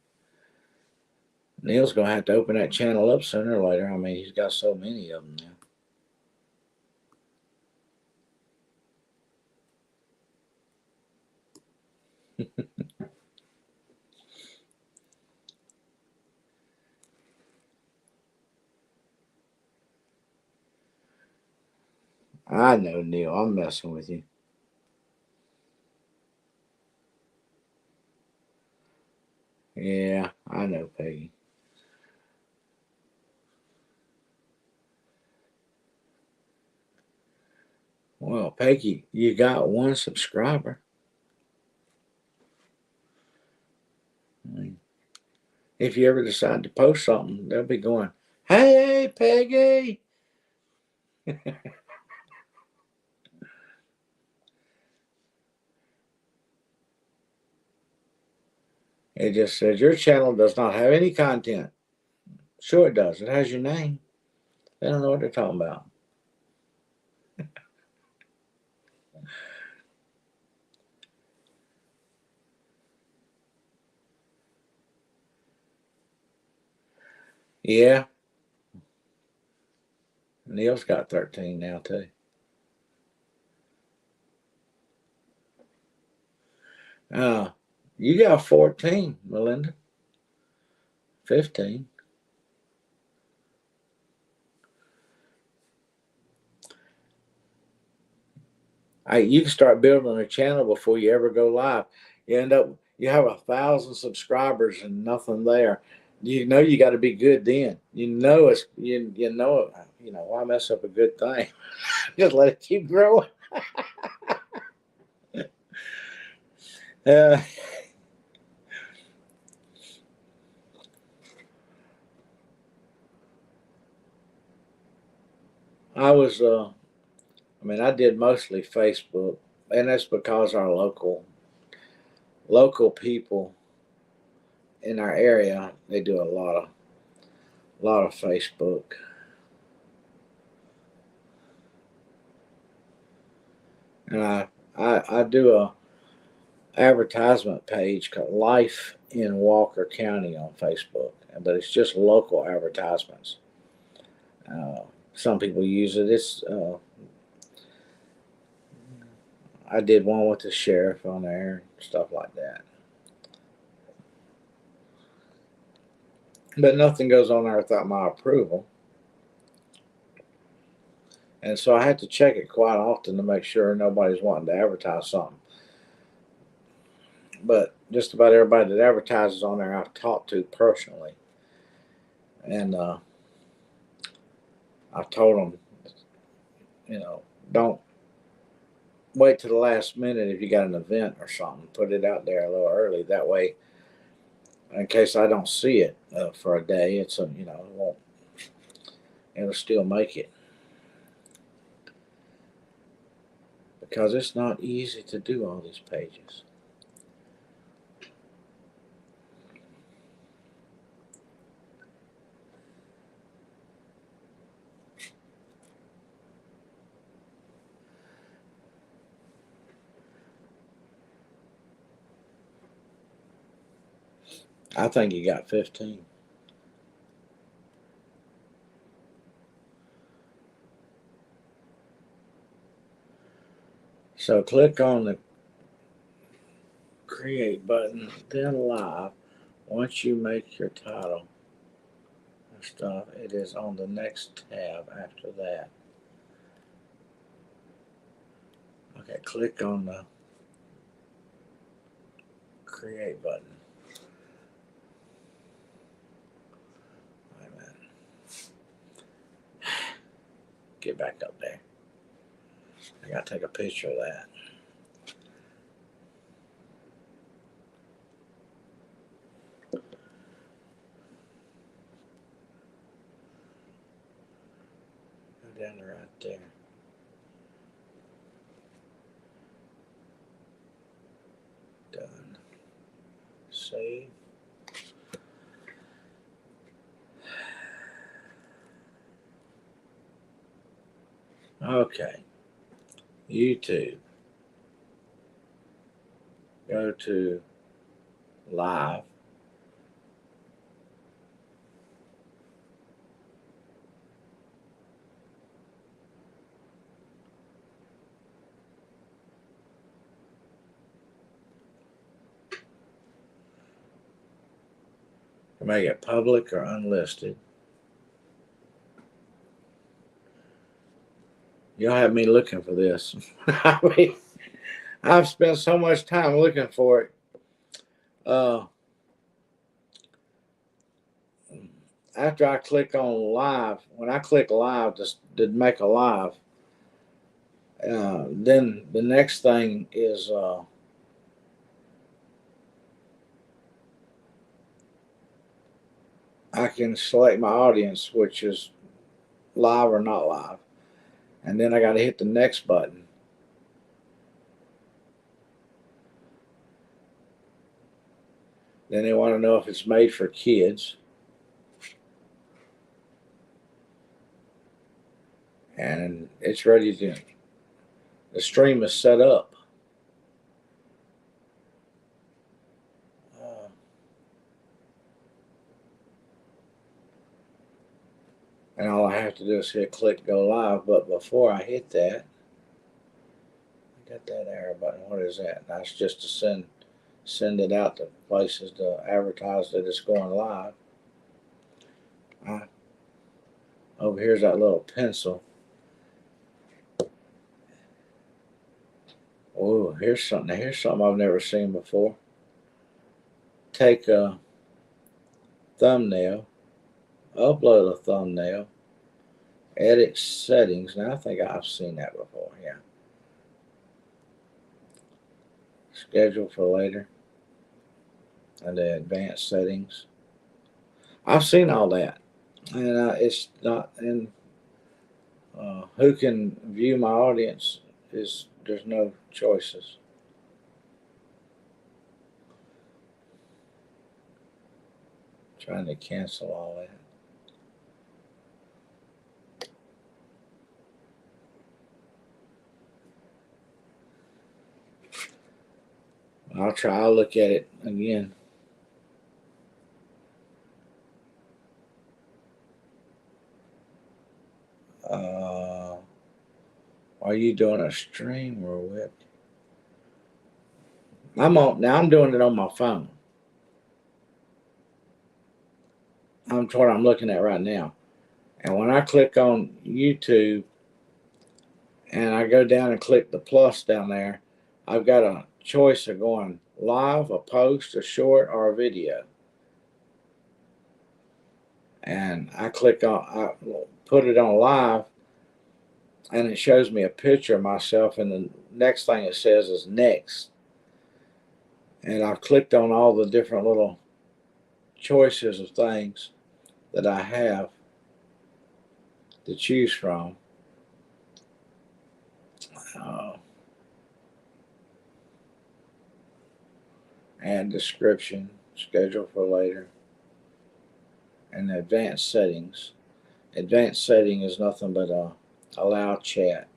Speaker 1: Neil's gonna have to open that channel up sooner or later. I mean, he's got so many of them now. I know, Neil. I'm messing with you. Yeah, I know, Peggy. Well, Peggy, you got one subscriber. I mean, if you ever decide to post something, they'll be going, "Hey, Peggy." It just says your channel does not have any content. Sure, it does. It has your name. They don't know what they're talking about. Yeah, Neil's got 13 now too. Uh, you got 14, Melinda. 15. You can start building a channel before you ever go live. You have 1,000 subscribers and nothing there. You know you got to be good then. You know why mess up a good thing? Just let it keep growing. Uh, I was I mean I did mostly Facebook, and that's because our local people in our area, they do a lot of Facebook. And I do a advertisement page called Life in Walker County on Facebook, but it's just local advertisements. Uh, some people use it. I did one with the sheriff on there, stuff like that. But nothing goes on there without my approval, and so I have to check it quite often to make sure nobody's wanting to advertise something. But just about everybody that advertises on there, I've talked to personally, and I've told them, don't wait to the last minute if you got an event or something. Put it out there a little early. That way, in case I don't see it for a day, it'll still make it, because it's not easy to do all these pages. I think you got 15. So click on the create button, then live. Once you make your title and stuff, it is on the next tab after that. Okay, click on the create button. Wait a minute. Get back up there. I gotta take a picture of that. right there. Done. Save. Okay. YouTube. Go to live. Make it public or unlisted. You'll have me looking for this. I mean, I've spent so much time looking for it. After I click on live, when I click live to make a live, then the next thing is I can select my audience, which is live or not live. And then I got to hit the next button. Then they want to know if it's made for kids. And it's ready to, the stream is set up. And all I have to do is hit click go live. But before I hit that, I got that arrow button. What is that? That's just to send it out to places to advertise that it's going live. Over here's that little pencil. Oh, here's something. Here's something I've never seen before. Take a thumbnail, upload a thumbnail, edit settings. Now I think I've seen that before. Yeah. Schedule for later. And the advanced settings. I've seen all that. And it's not in who can view my audience is there's no choices. Trying to cancel all that. I'll look at it again. Are you doing a stream or what? I'm doing it on my phone. That's what I'm looking at right now. And when I click on YouTube and I go down and click the plus down there, I've got a choice of going live, a post, a short, or a video. And I put it on live, and it shows me a picture of myself, and the next thing it says is next. And I've clicked on all the different little choices of things that I have to choose from. Add description, schedule for later, and advanced settings. Advanced setting is nothing but allow chat,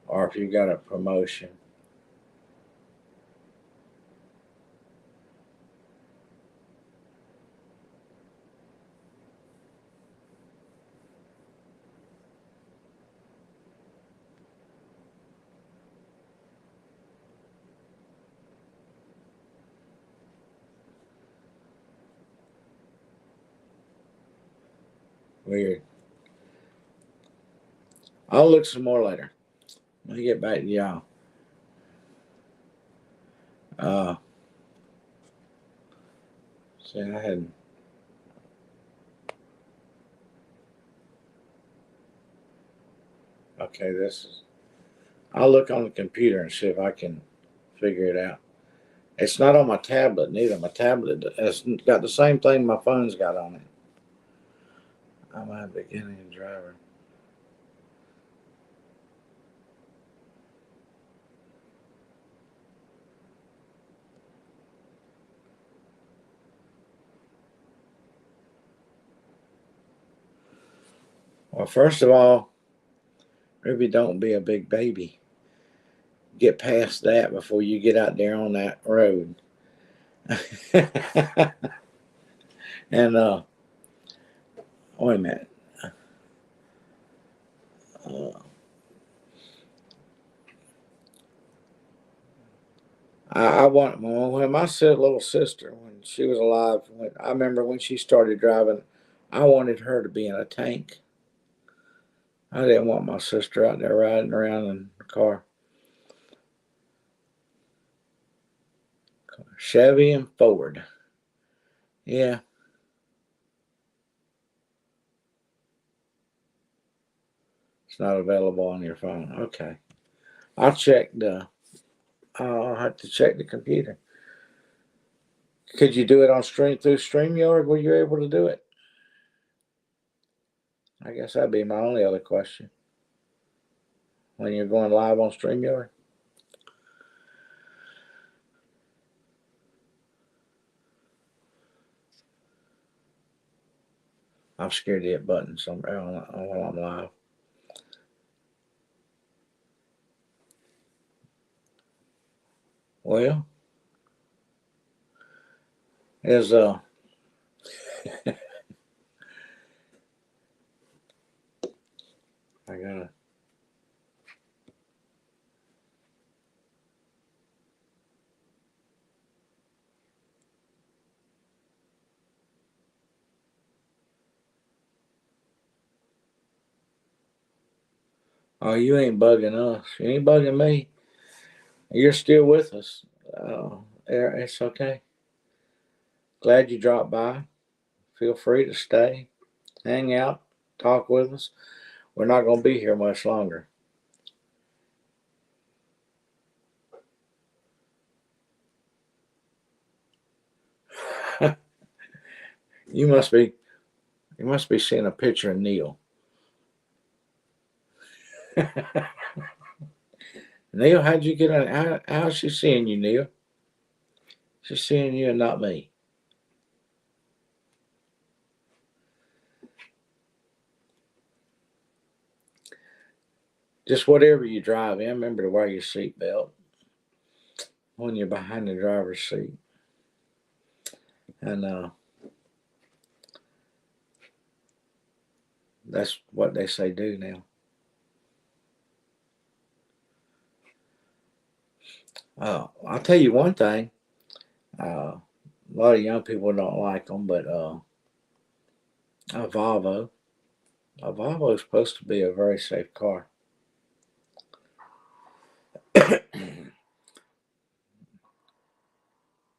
Speaker 1: or if you've got a promotion. Weird. I'll look some more later. Let me get back to y'all. See, I had. Okay, this is. I'll look on the computer and see if I can figure it out. It's not on my tablet neither. My tablet has got the same thing my phone's got on it. I'm a beginning driver. Well, first of all, maybe don't be a big baby. Get past that before you get out there on that road. And wait a minute. Uh, I want when my little sister, when she was alive, I remember when she started driving, I wanted her to be in a tank. I didn't want my sister out there riding around in the car. Chevy and Ford. Yeah, it's not available on your phone. Okay, I'll check the. I'll have to check the computer. Could you do it on through StreamYard? Were you able to do it? I guess that'd be my only other question. When you're going live on StreamYard, I'm scared to hit buttons while I'm live. Well, is I gotta. Oh, you ain't bugging us. You ain't bugging me. You're still with us. It's okay. Glad you dropped by. Feel free to stay, hang out, talk with us. We're not going to be here much longer. you must be you must be seeing a picture of Neil. Neil, how'd you get on? How's she seeing you, Neil? She's seeing you and not me. Just whatever you drive in, remember to wear your seatbelt when you're behind the driver's seat. And that's what they say do now. I'll tell you one thing. A lot of young people don't like them, but a Volvo, a Volvo is supposed to be a very safe car.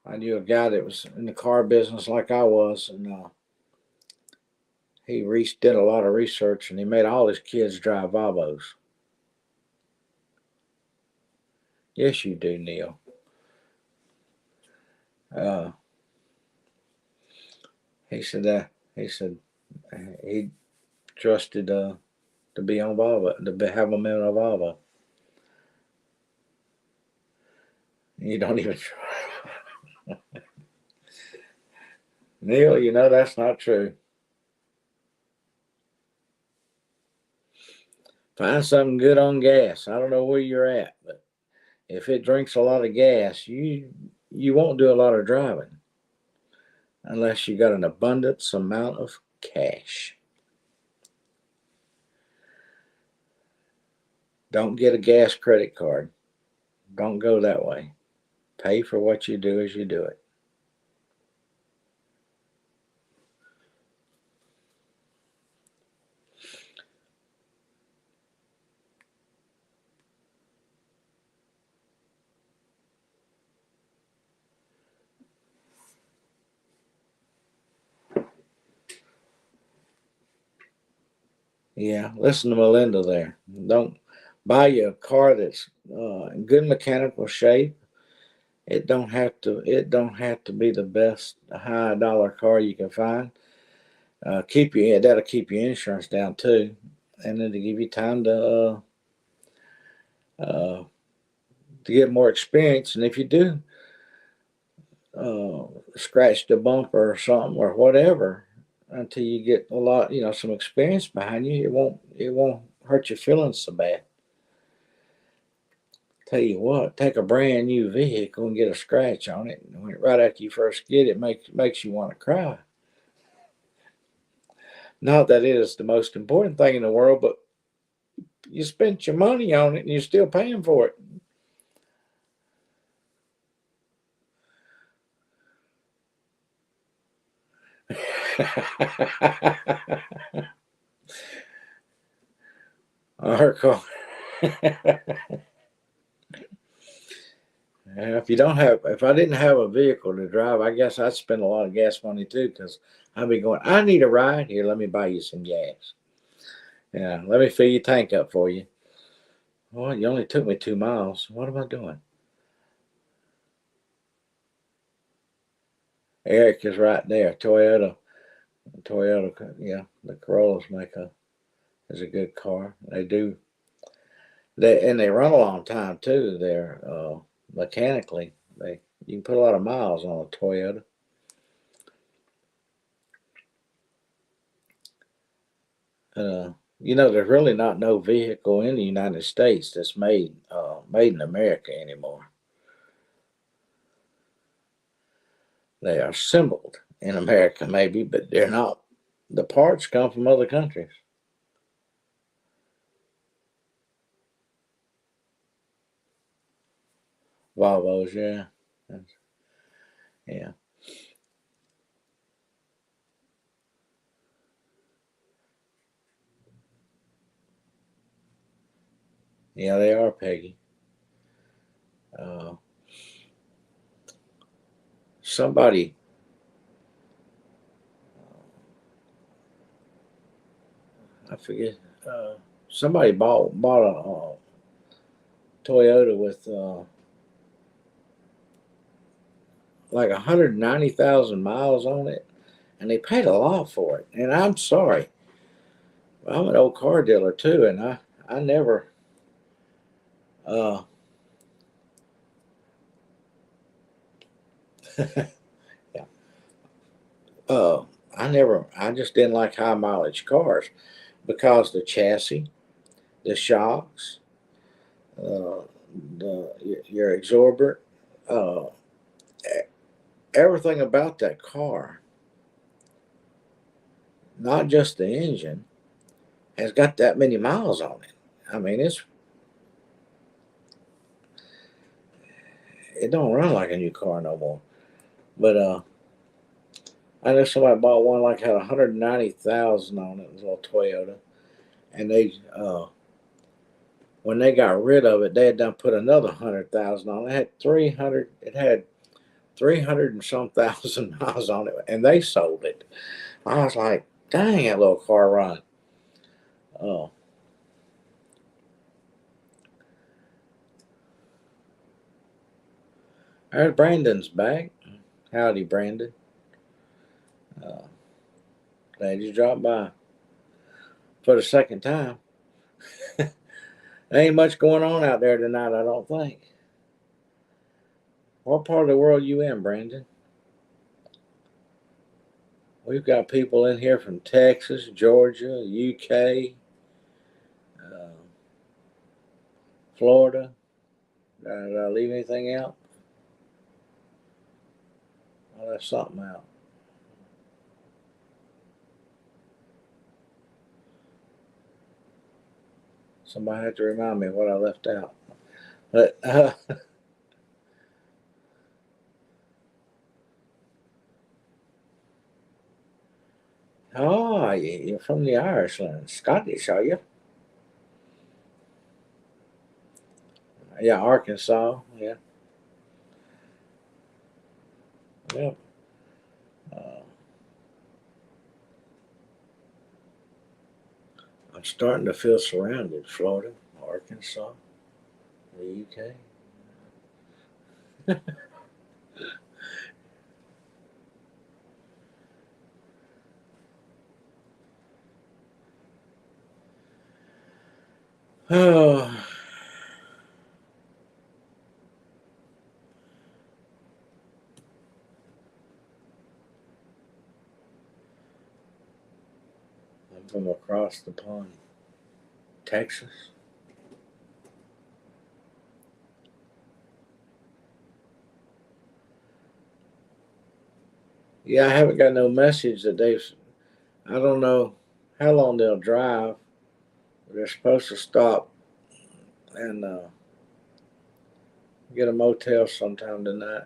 Speaker 1: I knew a guy that was in the car business like I was, and he did a lot of research, and he made all his kids drive Volvos. Yes, you do, Neil. Uh, he said that he trusted to be on Volvo, to have them in a Volvo. You don't even try. Neil, you know that's not true. Find something good on gas. I don't know where you're at, but if it drinks a lot of gas, you won't do a lot of driving unless you got an abundance amount of cash. Don't get a gas credit card. Don't go that way. Pay for what you do as you do it. Yeah, listen to Melinda there. Don't buy you a car that's in good mechanical shape. It don't have to. It don't have to be the best high dollar car you can find. That'll keep your insurance down too, and then to give you time to get more experience. And if you do scratch the bumper or something or whatever, until you get a lot, some experience behind you, it won't hurt your feelings so bad. Tell you what, take a brand new vehicle and get a scratch on it, and right after you first get it, makes you want to cry. Not that it is the most important thing in the world, but you spent your money on it and you're still paying for it. Our car. If I didn't have a vehicle to drive, I guess I'd spend a lot of gas money too, because I'd be going, I need a ride. Here, let me buy you some gas. Yeah, let me fill your tank up for you. Well, you only took me 2 miles. What am I doing? Eric is right there. Toyota, yeah, the Corollas is a good car. They do. They run a long time too. They're mechanically. You can put a lot of miles on a Toyota. Uh, there's really not no vehicle in the United States that's made in America anymore. They are assembled in America, maybe, but they're not. The parts come from other countries. Volvos, yeah, yeah, yeah. They are, Peggy. Uh, somebody, I forget. Somebody bought a Toyota with like 190,000 miles on it, and they paid a lot for it. And I'm sorry, I'm an old car dealer too, and I never uh, yeah, uh, I just didn't like high mileage cars because the chassis, the shocks, uh, your exorbitant, uh, everything about that car, not just the engine, has got that many miles on it. I mean, it don't run like a new car no more. But I know somebody bought one like had 190,000 on it. It was a little Toyota, and when they got rid of it, they had done put another 100,000 on it. It had 300. It had 300 and some thousand miles on it, and they sold it. I was like, dang, that little car run. Oh, there's Brandon's back. Howdy, Brandon. Uh, Glad you dropped by for the second time. There ain't much going on out there tonight, I don't think. What part of the world you in, Brandon? We've got people in here from Texas, Georgia, UK, uh, Florida. Did I leave anything out? I left something out. Somebody had to remind me what I left out. But oh, you're from the Irishland, Scottish, are you? Yeah, Arkansas. Yeah, yeah. Uh, I'm starting to feel surrounded. Florida, Arkansas, the UK. Oh, I'm from across the pond. Texas. Yeah, I haven't got no message that they've. I don't know how long they'll drive. But they're supposed to stop and get a motel sometime tonight.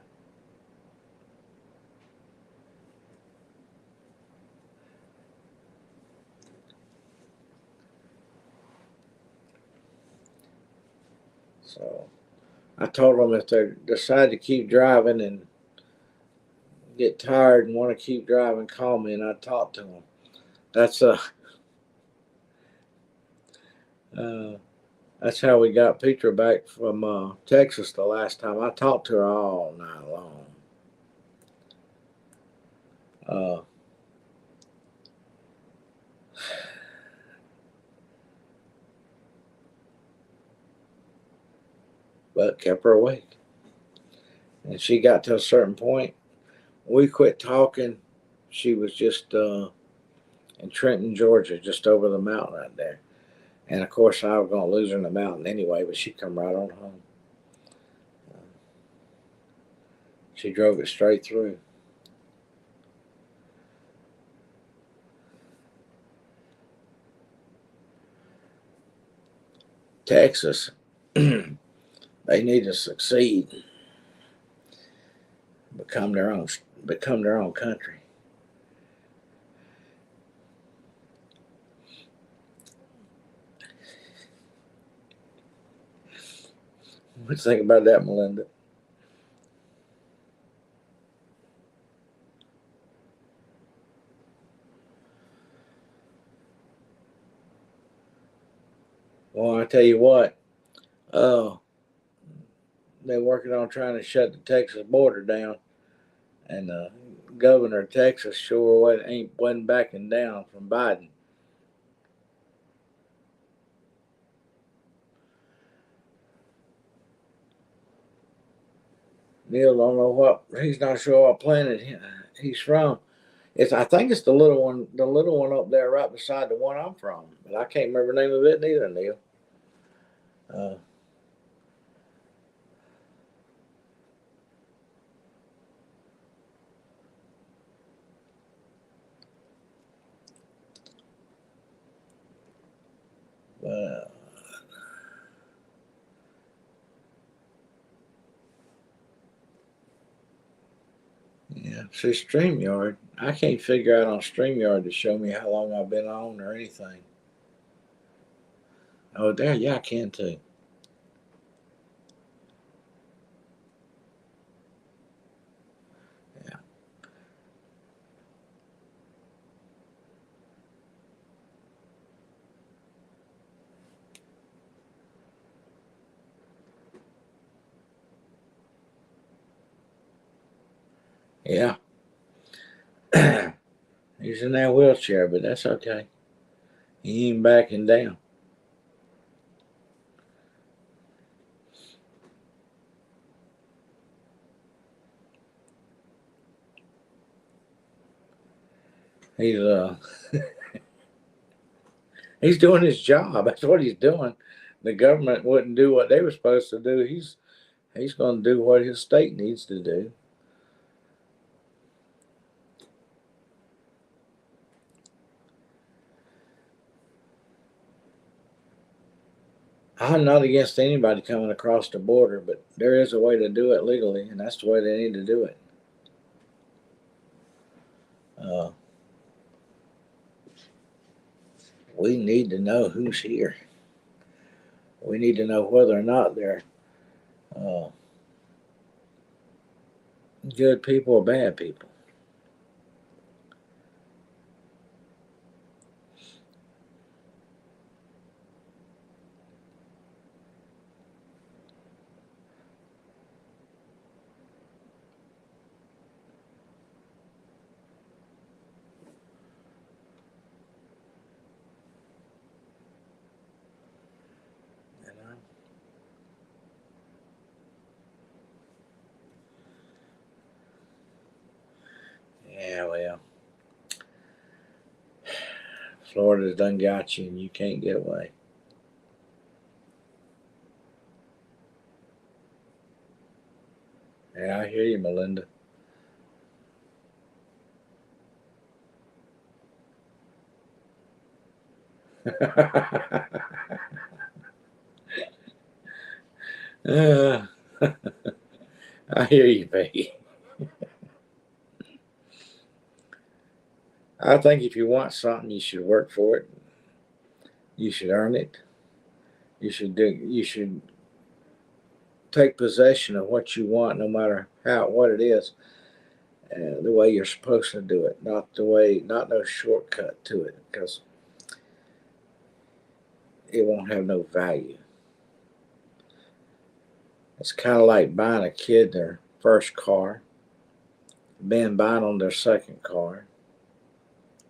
Speaker 1: So I told them if they decide to keep driving and get tired and want to keep driving, call me and I talk to them. That's uh, that's how we got Petra back from Texas the last time. I talked to her all night long. Uh, but kept her awake. And she got to a certain point. We quit talking. She was just in Trenton, Georgia, just over the mountain right there. And of course, I was going to lose her in the mountain anyway, but she come right on home. She drove it straight through. Texas, they need to succeed, become their own, become their own country. What do you think about that, Melinda? Well, I tell you what, uh, they're working on trying to shut the Texas border down, and governor of Texas sure wasn't backing down from Biden. Neil don't know what he's not sure what planet he's from. I think it's the little one up there right beside the one I'm from, but I can't remember the name of it neither, Neil. Uh, but yeah, see Streamyard. I can't figure out on Streamyard to show me how long I've been on or anything. Oh, there, yeah, I can too. Yeah, yeah. He's in that wheelchair, but that's okay. He ain't backing down. He's he's doing his job. That's what he's doing. The government wouldn't do what they were supposed to do. He's going to do what his state needs to do. I'm not against anybody coming across the border, but there is a way to do it legally, and that's the way they need to do it. Uh, we need to know who's here. We need to know whether or not they're uh, good people or bad people. Florida's done got you and you can't get away. Yeah, I hear you, Melinda. uh, I hear you, baby. I think if you want something, you should work for it. You should earn it. You should do. You should take possession of what you want, no matter what it is, the way you're supposed to do it, not no shortcut to it, because it won't have no value. It's kind of like buying a kid their first car, then buying on their second car,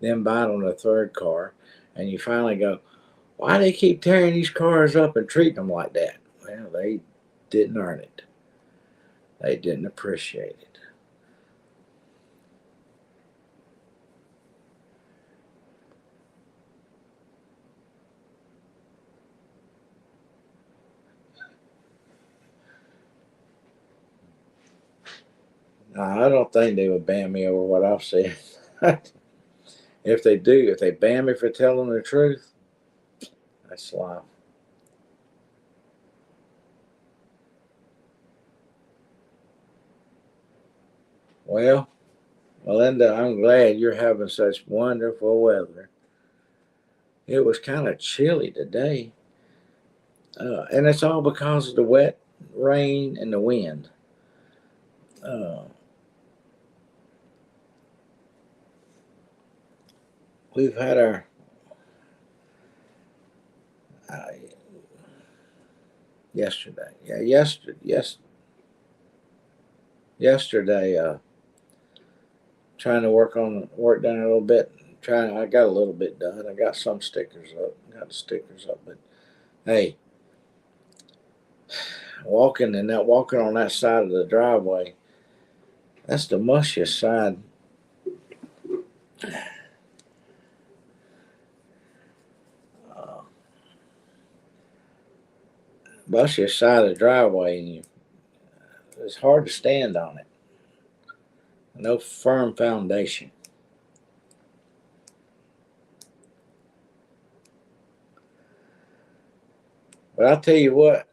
Speaker 1: then buying on their third car, and you finally go, why do they keep tearing these cars up and treating them like that? Well, they didn't earn it. They didn't appreciate it. Now, I don't think they would ban me over what I've said. If they do, if they ban me for telling the truth, that's life. Well, Melinda, I'm glad you're having such wonderful weather. It was kind of chilly today, and it's all because of the wet rain and the wind. Uh, we've had our uh, yesterday, yeah, yesterday. Trying to work done a little bit. I got a little bit done. I got some stickers up. Got the stickers up, but hey, walking on that side of the driveway, that's the mushiest side. Uh, Mushiest side of the driveway, and it's hard to stand on it. No firm foundation. But I'll tell you what,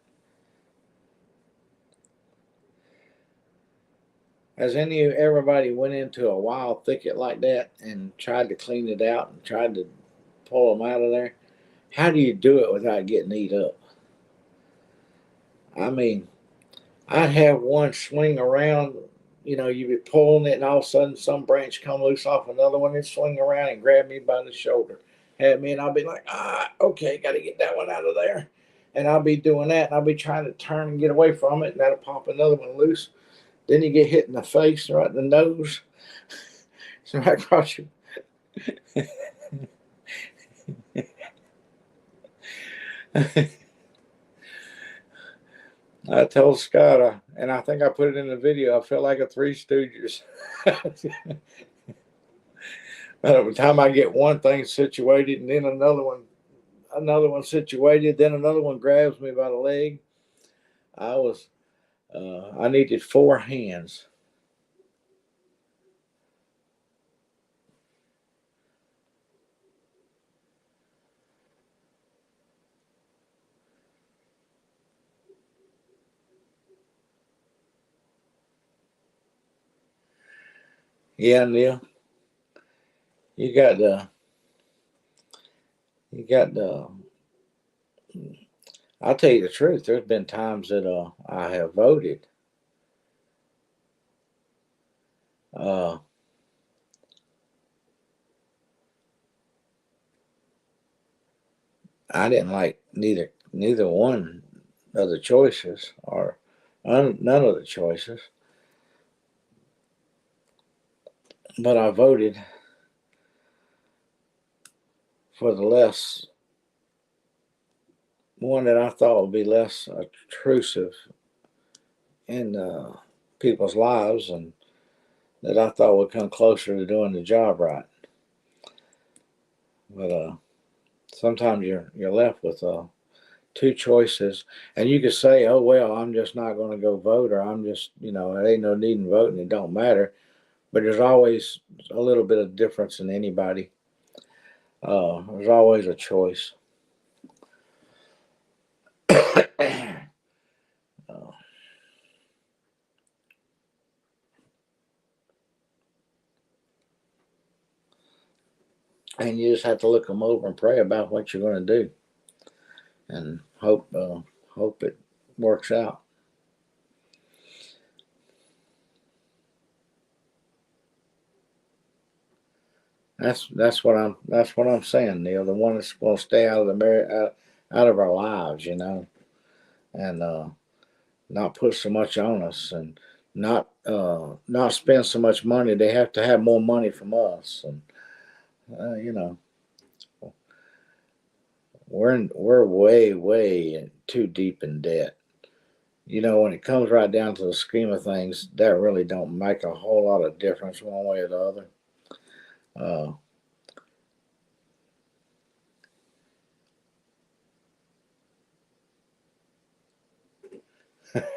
Speaker 1: has everybody went into a wild thicket like that and tried to clean it out and tried to pull them out of there? How do you do it without getting eat up? I mean, I'd have one swing around, you'd be pulling it, and all of a sudden some branch come loose off another one and swing around and grab me by the shoulder. Have me, and I'll be like, okay, got to get that one out of there. And I'll be doing that, and I'll be trying to turn and get away from it, and that'll pop another one loose. Then you get hit in the face, right in the nose, so right across your. I told Scott, and I think I put it in the video. I felt like a Three Stooges. By the time I get one thing situated, and then another one situated, then another one grabs me by the leg. I needed four hands. Yeah, Neil, you got the, you got the. I'll tell you the truth. There's been times that I have voted. Uh, I didn't like neither one of the choices, or none of the choices, but I voted for the less one that I thought would be less intrusive in people's lives, and that I thought would come closer to doing the job right. But sometimes you're left with two choices, and you could say, "Oh well, I'm just not going to go vote," or "I'm just, it ain't no need in voting. It don't matter." But there's always a little bit of difference in anybody. There's always a choice. Uh, and you just have to look them over and pray about what you're going to do, and hope it works out. That's what I'm saying, Neil. The one that's going to stay out of out of our lives, and not put so much on us, and not spend so much money. They have to have more money from us, and uh, you know we're way too deep in debt. When it comes right down to the scheme of things, that really don't make a whole lot of difference one way or the other. Uh,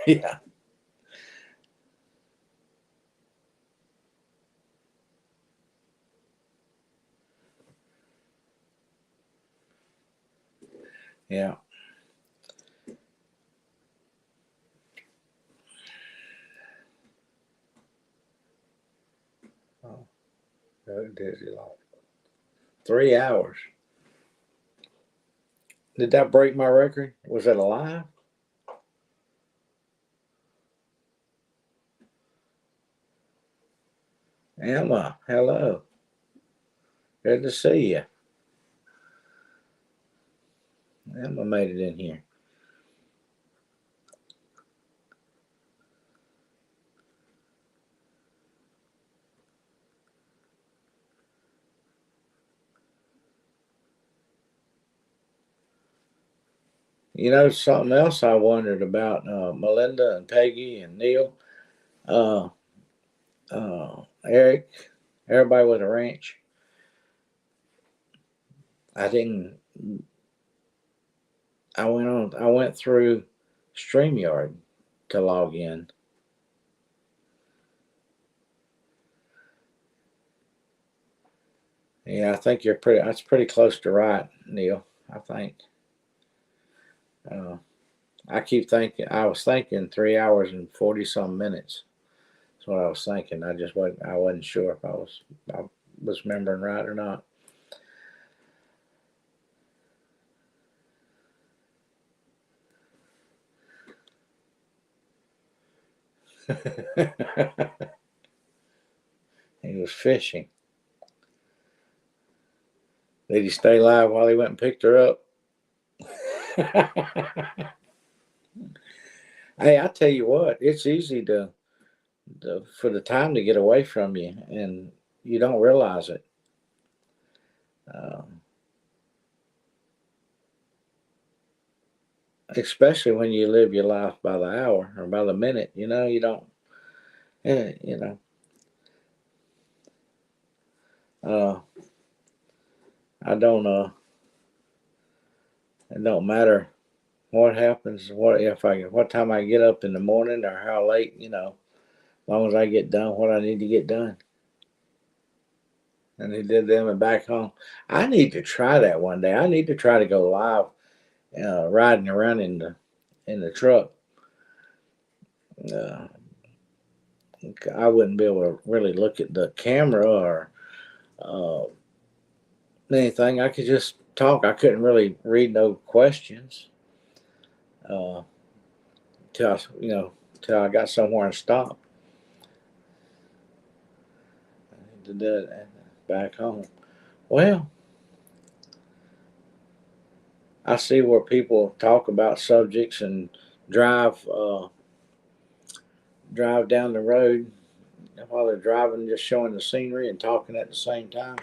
Speaker 1: yeah, yeah. Oh, dizzy long. 3 hours. Did that break my record? Was it alive? Emma, hello. Good to see you. Emma made it in here. Something else I wondered about Melinda and Peggy and Neil, uh, Eric, everybody with a ranch. I didn't. I went through StreamYard to log in. Yeah, I think you're pretty. That's pretty close to right, Neil. I think. Uh, I keep thinking. I was thinking 3 hours and 40 some minutes. That's what I was thinking. I just wasn't. I wasn't sure if I was remembering right or not. He was fishing. Did he stay live while he went and picked her up? Hey, I tell you what, it's easy for the time to get away from you, and you don't realize it. Um, Especially when you live your life by the hour or by the minute. You don't. Yeah, uh, I don't. It don't matter what happens. What time I get up in the morning or how late. As long as I get done what I need to get done. And he did them and back home. I need to try that one day. I need to try to go live, riding around in the truck. Uh, I wouldn't be able to really look at the camera or uh, anything. I could just talk. I couldn't really read no questions uh, till till I got somewhere and stopped. Did that back home. Well, I see where people talk about subjects and drive drive down the road while they're driving, just showing the scenery and talking at the same time.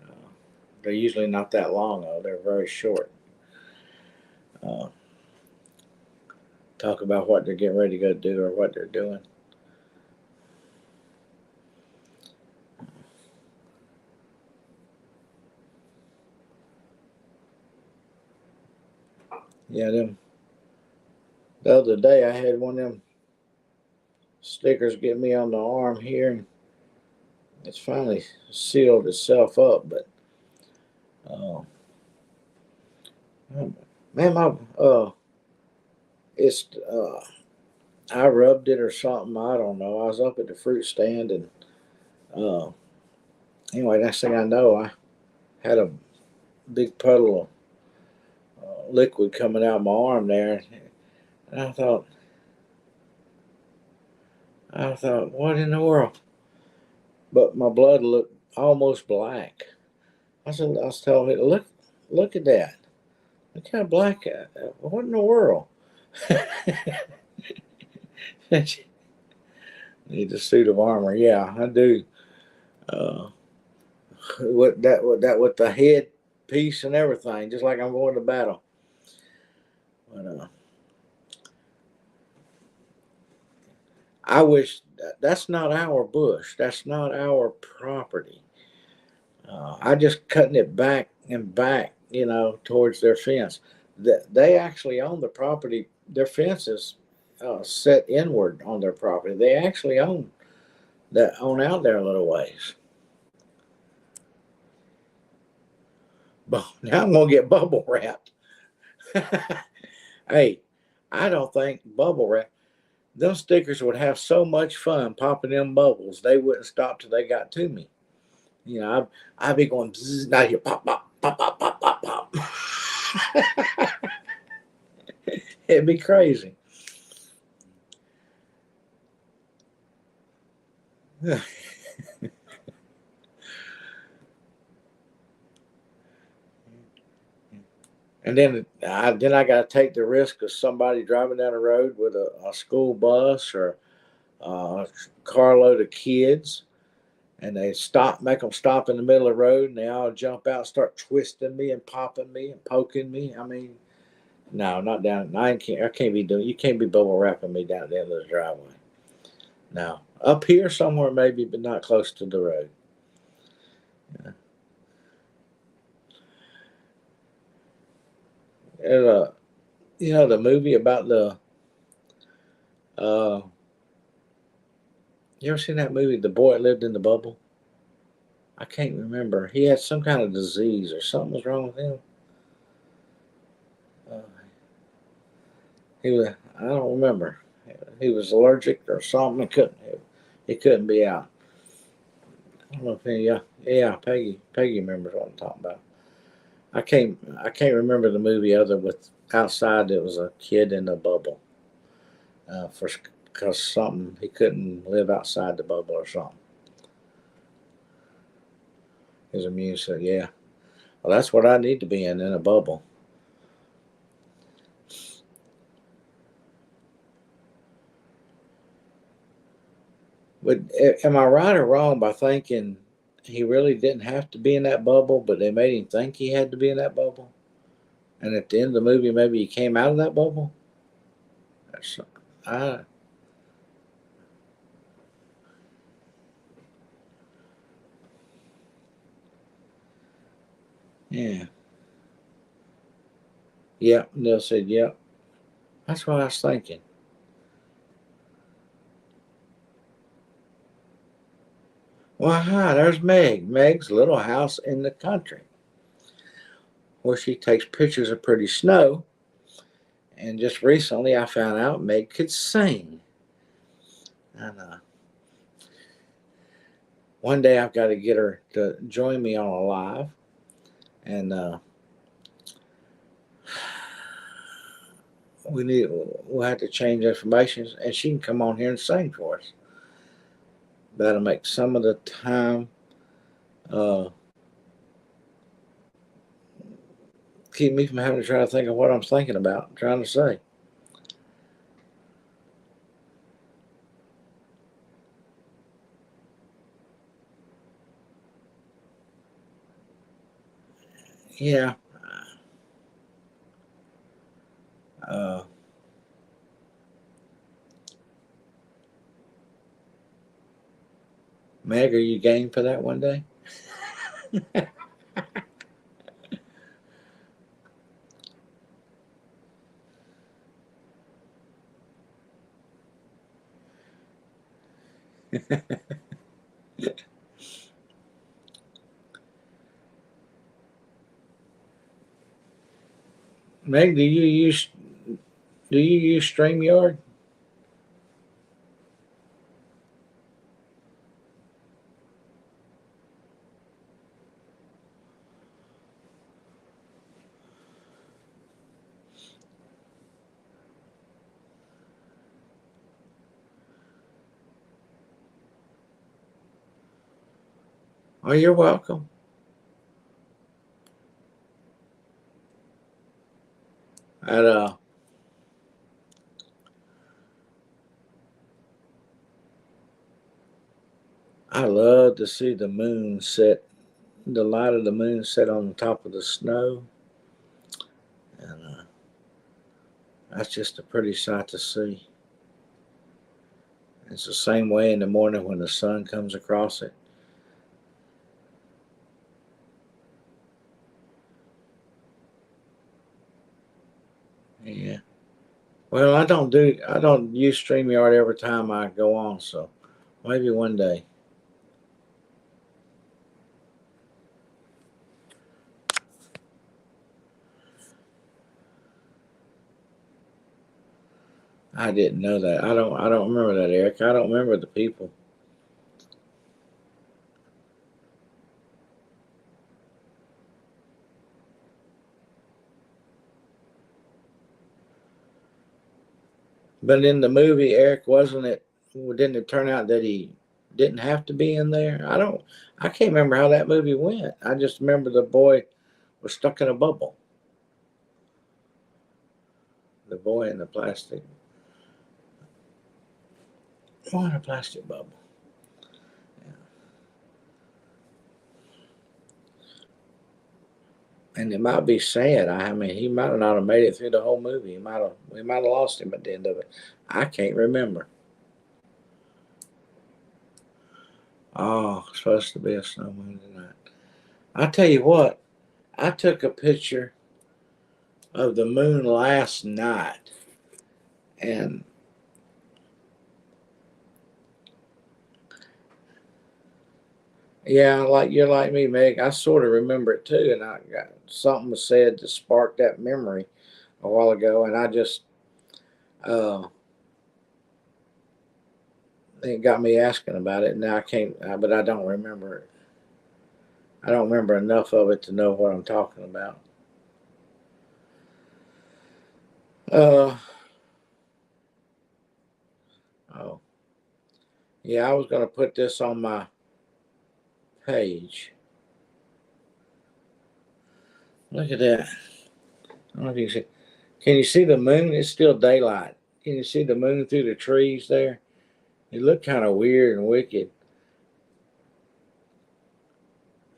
Speaker 1: Uh, they're usually not that long, though. They're very short. Uh, talk about what they're getting ready to go do or what they're doing. Yeah, them. The other day I had one of them stickers get me on the arm here, and it's finally sealed itself up. But uh, man, my it's I rubbed it or something. I don't know. I was up at the fruit stand, and uh, anyway, next thing I know, I had a big puddle of liquid coming out my arm there, and I thought, what in the world? But my blood looked almost black. I was telling it, look at that. Look how black. What in the world? Need a suit of armor. Yeah, I do. Uh, with the head piece and everything, just like I'm going to battle. But I wish that's not our bush. That's not our property. I just cutting it back and back, towards their fence. They actually own the property. Their fence is set inward on their property. They actually own out there a little ways. But now I'm gonna get bubble wrapped. Hey, I don't think bubble wrap. Those stickers would have so much fun popping them bubbles. They wouldn't stop till they got to me. I'd be going bzzz, not here, pop, pop, pop, pop, pop, pop, pop. It'd be crazy. And then I got to take the risk of somebody driving down the road with a school bus or a carload of kids, and they make them stop in the middle of the road, and they all jump out, start twisting me and popping me and poking me. I mean, no, not down. I can't be doing. You can't be bubble wrapping me down the end of the driveway. No, up here somewhere maybe, but not close to the road. Yeah. And, the movie about the. Uh, you ever seen that movie, The Boy That Lived in the Bubble? I can't remember. He had some kind of disease or something was wrong with him. Uh, he was. I don't remember. He was allergic or something. He couldn't be out. I don't know if yeah, Peggy remembers what I'm talking about. I can't remember the movie other with outside there was a kid in a bubble. For because something he couldn't live outside the bubble or something. His immune said, "Yeah, well that's what I need to be in a bubble." But am I right or wrong by thinking he really didn't have to be in that bubble, but they made him think he had to be in that bubble? And at the end of the movie, maybe he came out of that bubble. That's, I yeah, yeah. Neil said, "Yeah." That's what I was thinking. Well, hi, there's Meg. Meg's little house in the country where she takes pictures of pretty snow. And just recently, I found out Meg could sing. And one day, I've got to get her to join me on a live, and we'll have to change information, and she can come on here and sing for us. That'll make some of the time uh, keep me from having to try to think of what I'm thinking about, trying to say. Yeah. Uh, Meg, are you game for that one day? Meg, do you use StreamYard? Oh, you're welcome. And I love to see the moon set, the light of the moon set on the top of the snow, and that's just a pretty sight to see. It's the same way in the morning when the sun comes across it. Yeah. Well, I don't use StreamYard every time I go on, so maybe one day. I didn't know that. I don't remember that, Eric. I don't remember the people. But in the movie, Eric, wasn't it? Didn't it turn out that he didn't have to be in there? I can't remember how that movie went. I just remember the boy was stuck in a bubble. The boy in the plastic. Why in a plastic bubble? And it might be sad. I mean, he might have not have made it through the whole movie. We might have lost him at the end of it. I can't remember. Oh, it's supposed to be a snow moon tonight. I tell you what, I took a picture of the moon last night, and yeah, like you're like me, Meg. I sort of remember it too, and I got something was said to spark that memory a while ago, and I just uh, it got me asking about it. Now I can't, but I don't remember it. I don't remember enough of it to know what I'm talking about. Uh, oh, yeah, I was gonna put this on my page. Look at that. I don't know if you can see. Can you see the moon? It's still daylight. Can you see the moon through the trees there? It looked kind of weird and wicked.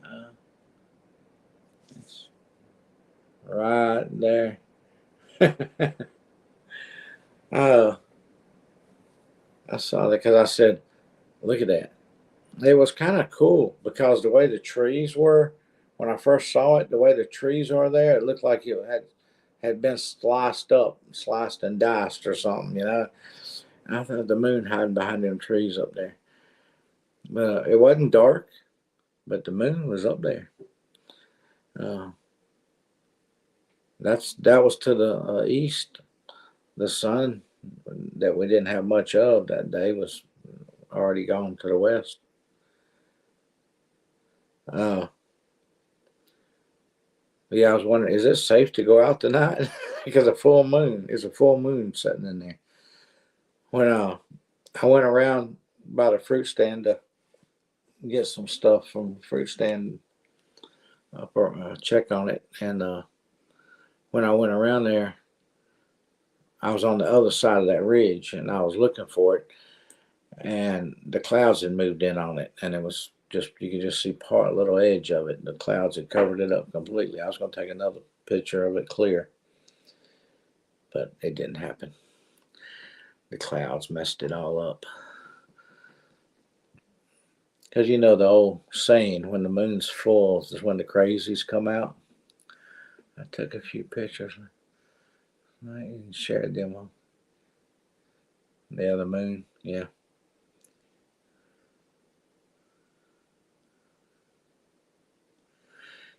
Speaker 1: Uh, it's right there. uh, I saw that because I said, look at that. It was kind of cool because the way the trees were, when I first saw it, the way the trees are there, it looked like it had been sliced up, sliced and diced or something, you know. I thought the moon hiding behind them trees up there. But it wasn't dark, but the moon was up there. Uh, that was to the east. The sun that we didn't have much of that day was already gone to the west. Uh, yeah, I was wondering, is it safe to go out tonight? Because a full moon is a full moon sitting in there. When I went around by the fruit stand to get some stuff from the fruit stand, check on it, and when I went around there, I was on the other side of that ridge, and I was looking for it, and the clouds had moved in on it, and it was just you could just see part, a little edge of it. The clouds had covered it up completely. I was going to take another picture of it clear, but it didn't happen. The clouds messed it all up. Because you know the old saying, when the moon's full is when the crazies come out. I took a few pictures and shared them on the other moon. Yeah.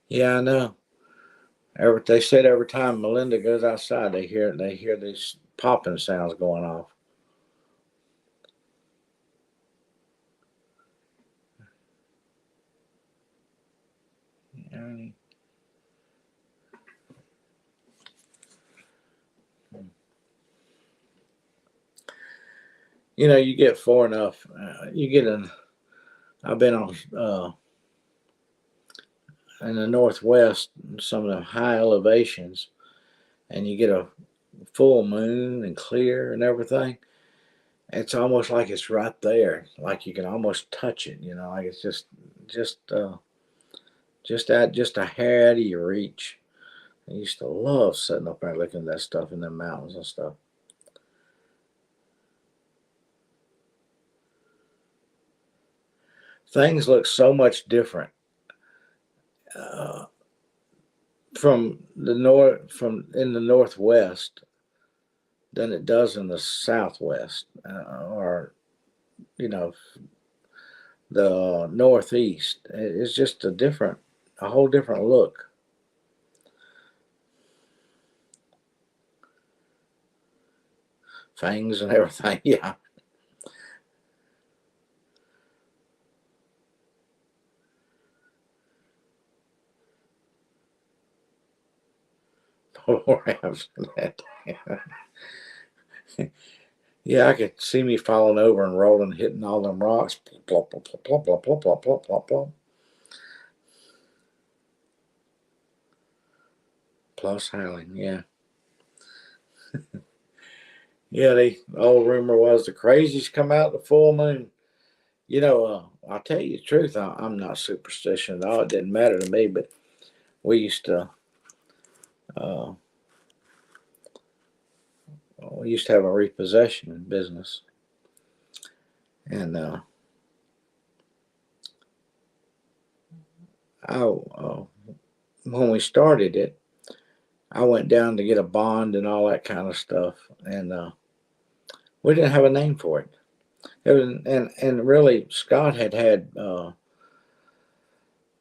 Speaker 1: Yeah, I know. They said every time Melinda goes outside, they hear these popping sounds going off. I you get far enough. You get in. I've been on in the northwest, some of the high elevations, and you get a full moon and clear and everything. It's almost like it's right there, like you can almost touch it. Like it's just a hair out of your reach. I used to love sitting up there looking at that stuff in the mountains and stuff. Things look so much different uh, from in the northwest than it does in the southwest, or you know the northeast. It's just a whole different look. Fangs and everything. Yeah. Perhaps that. Yeah, I could see me falling over and rolling, hitting all them rocks. Plop, plop, plop, plop, plop, plop, plop, plop, plop, plop. Plus howling. Yeah. Yeah, the old rumor was the crazies come out the full moon. I'll tell you the truth. I'm not superstitious at all. It didn't matter to me, but we used to uh, have a repossession business, and when we started it, I went down to get a bond and all that kind of stuff, and we didn't have a name for it. And really, Scott had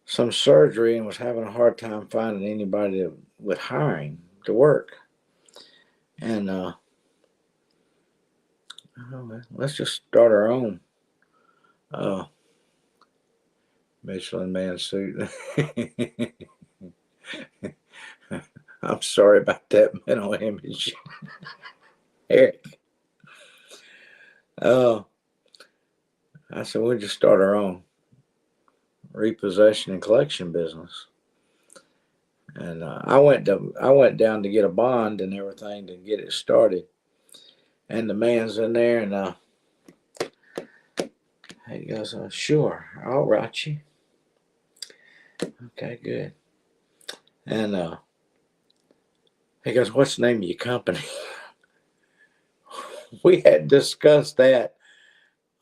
Speaker 1: some surgery and was having a hard time finding anybody with hiring to work. And let's just start our own uh, Michelin Man suit. I'm sorry about that mental image, Eric. Uh, I said we'll just start our own repossession and collection business. And I went down to get a bond and everything to get it started. And the man's in there, and he goes, "Sure, I'll write you." Okay, good. And he goes, "What's the name of your company?" We had discussed that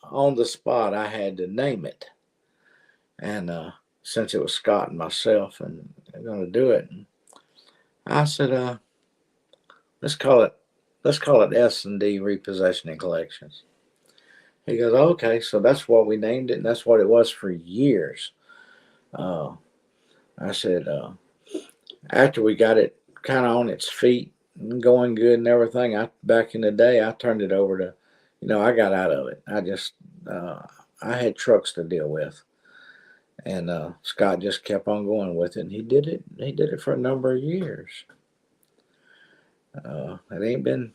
Speaker 1: on the spot. I had to name it, and since it was Scott and myself, and they're going to do it, and I said, "Let's call it, S&D Repossession and Collections." He goes, "Okay," so that's what we named it, and that's what it was for years. Uh, I said, after we got it kind of on its feet and going good and everything, back in the day, I turned it over to, I got out of it. Uh, I had trucks to deal with, and Scott just kept on going with it, and he did it. He did it for a number of years. It ain't been,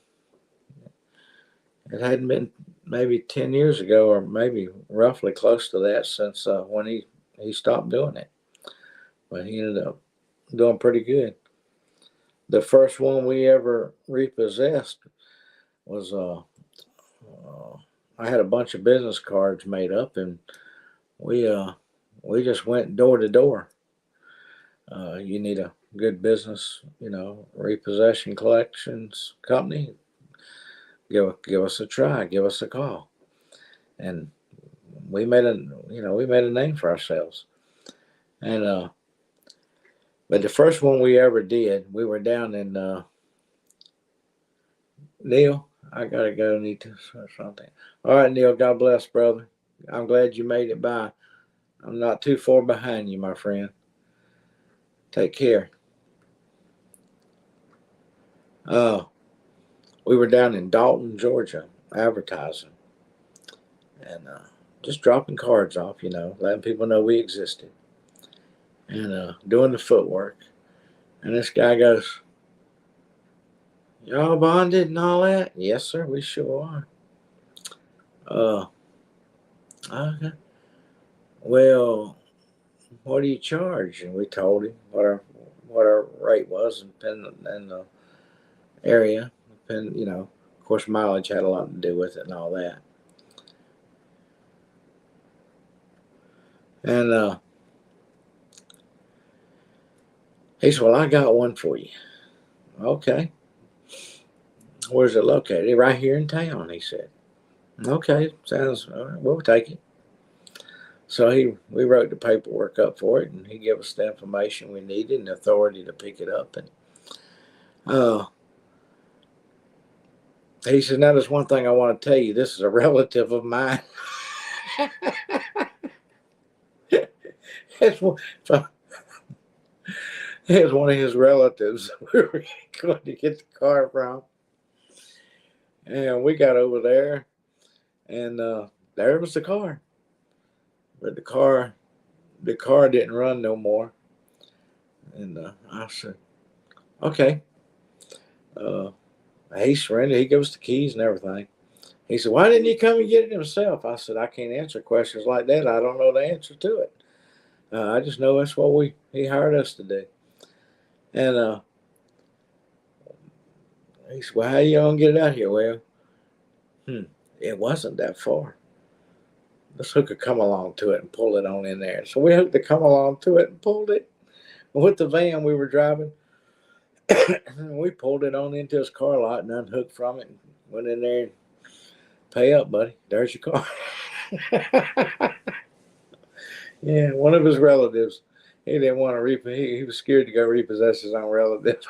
Speaker 1: it hadn't been maybe 10 years ago, or maybe roughly close to that, since when he stopped doing it. But he ended up doing pretty good. The first one we ever repossessed was I had a bunch of business cards made up, and we uh, we just went door to door. You need a good business, repossession collections company. Give us a try. Give us a call, and we made a name for ourselves. And but the first one we ever did, we were down in Neil. I gotta go. Need to something. All right, Neil. God bless, brother. I'm glad you made it by. I'm not too far behind you, my friend. Take care. We were down in Dalton, Georgia, advertising and just dropping cards off, letting people know we existed and doing the footwork. And this guy goes, "Y'all bonded and all that?" "Yes, sir, we sure are." Okay. Well, what do you charge? And we told him what our rate was in the area. And of course, mileage had a lot to do with it and all that. And he said, "Well, I got one for you." "Okay. Where's it located?" "Right here in town," he said. "Okay, sounds all right. We'll take it." So we wrote the paperwork up for it, and he gave us the information we needed and the authority to pick it up. And he said, "Now, there's one thing I want to tell you. This is a relative of mine." it's, one, it's one of his relatives we were going to get the car from. And we got over there, and there was the car. But the car didn't run no more. And I said, "Okay." He surrendered. He gave us the keys and everything. He said, "Why didn't he come and get it himself?" I said, "I can't answer questions like that. I don't know the answer to it. I just know that's what he hired us to do." And he said, "Well, how you gonna get it out here?" "Well, it wasn't that far. Let's hook a come along to it and pull it on in there." So we hooked the come along to it and pulled it. And with the van we were driving, we pulled it on into his car lot and unhooked from it and went in there and pay up, buddy. There's your car. Yeah, one of his relatives. He didn't want to he was scared to go repossess his own relative.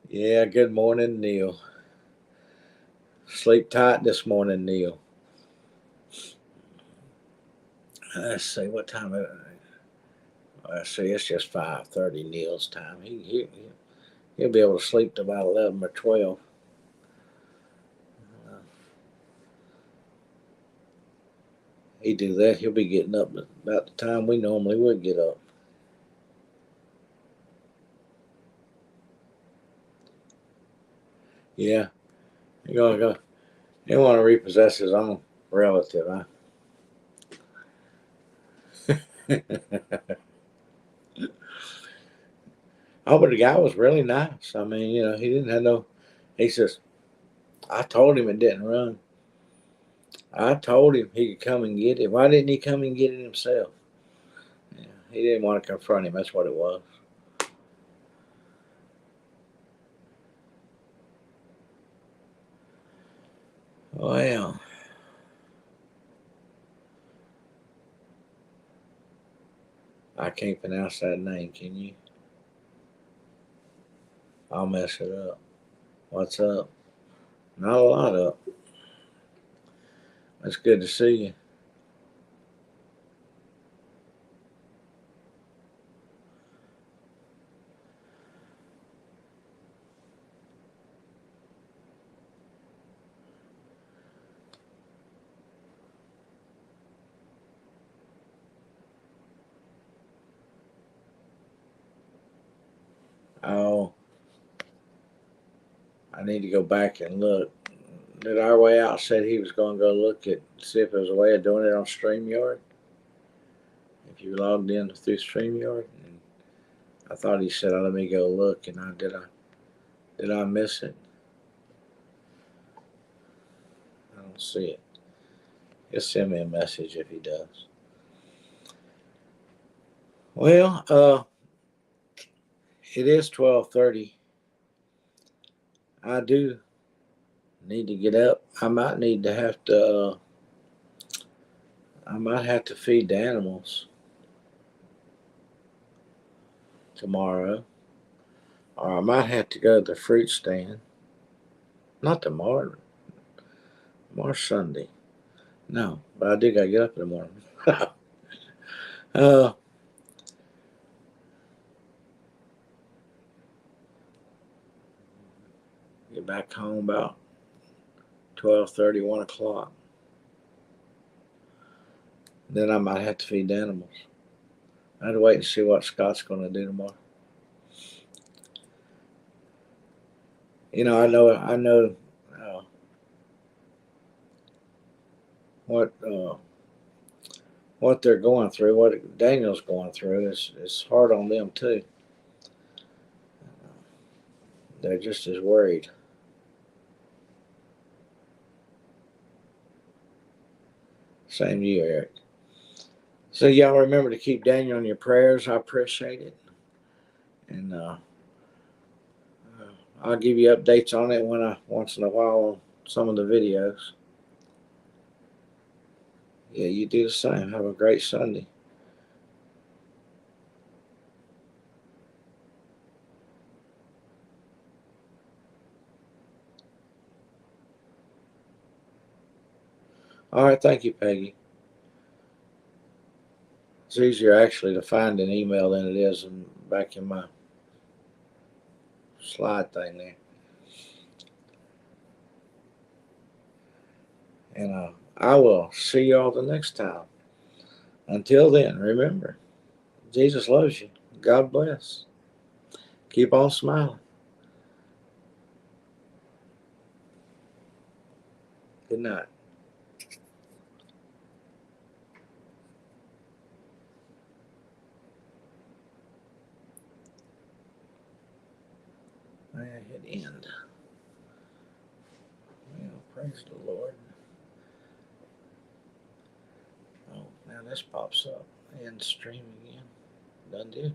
Speaker 1: Yeah, good morning, Neil. Sleep tight this morning, Neil. Let's see what time it is. Let's see, it's just 5:30 Neil's time. He'll be able to sleep to about 11 or 12. Uh, he do that. He'll be getting up about the time we normally would get up. Yeah, he gonna go. He want to repossess his own relative, huh? Oh, but the guy was really nice. I mean, he didn't have no. He says, "I told him it didn't run. I told him he could come and get it. Why didn't he come and get it himself?" Yeah, he didn't want to confront him. That's what it was. Well, I can't pronounce that name. Can you? I'll mess it up. What's up? Not a lot up. It's good to see you. Oh, I need to go back and look. Did our way out said he was going to go look at see if there's a way of doing it on StreamYard? If you logged in through StreamYard, and I thought he said, "Let me go look," and did I miss it? I don't see it. He'll send me a message if he does. Well, it is 12:30. I do need to get up. I might have to feed the animals tomorrow, or I might have to go to the fruit stand. Not tomorrow. Tomorrow's Sunday. No, but I do gotta get up in the morning. uh, get back home about 12:30, 1 o'clock. Then I might have to feed the animals. I'd wait and see what Scott's going to do tomorrow. You know, I know what what they're going through, what Daniel's going through is hard on them too. They're just as worried. Same to you, Eric. So y'all remember to keep Daniel in your prayers. I appreciate it, and I'll give you updates on it when I once in a while on some of the videos. Yeah, you do the same. Have a great Sunday. All right, thank you, Peggy. It's easier actually to find an email than it is back in my slide thing there. And I will see y'all the next time. Until then, remember, Jesus loves you. God bless. Keep on smiling. Good night. I hit end. Well, praise the Lord. Oh, now this pops up. End stream again. Done deal.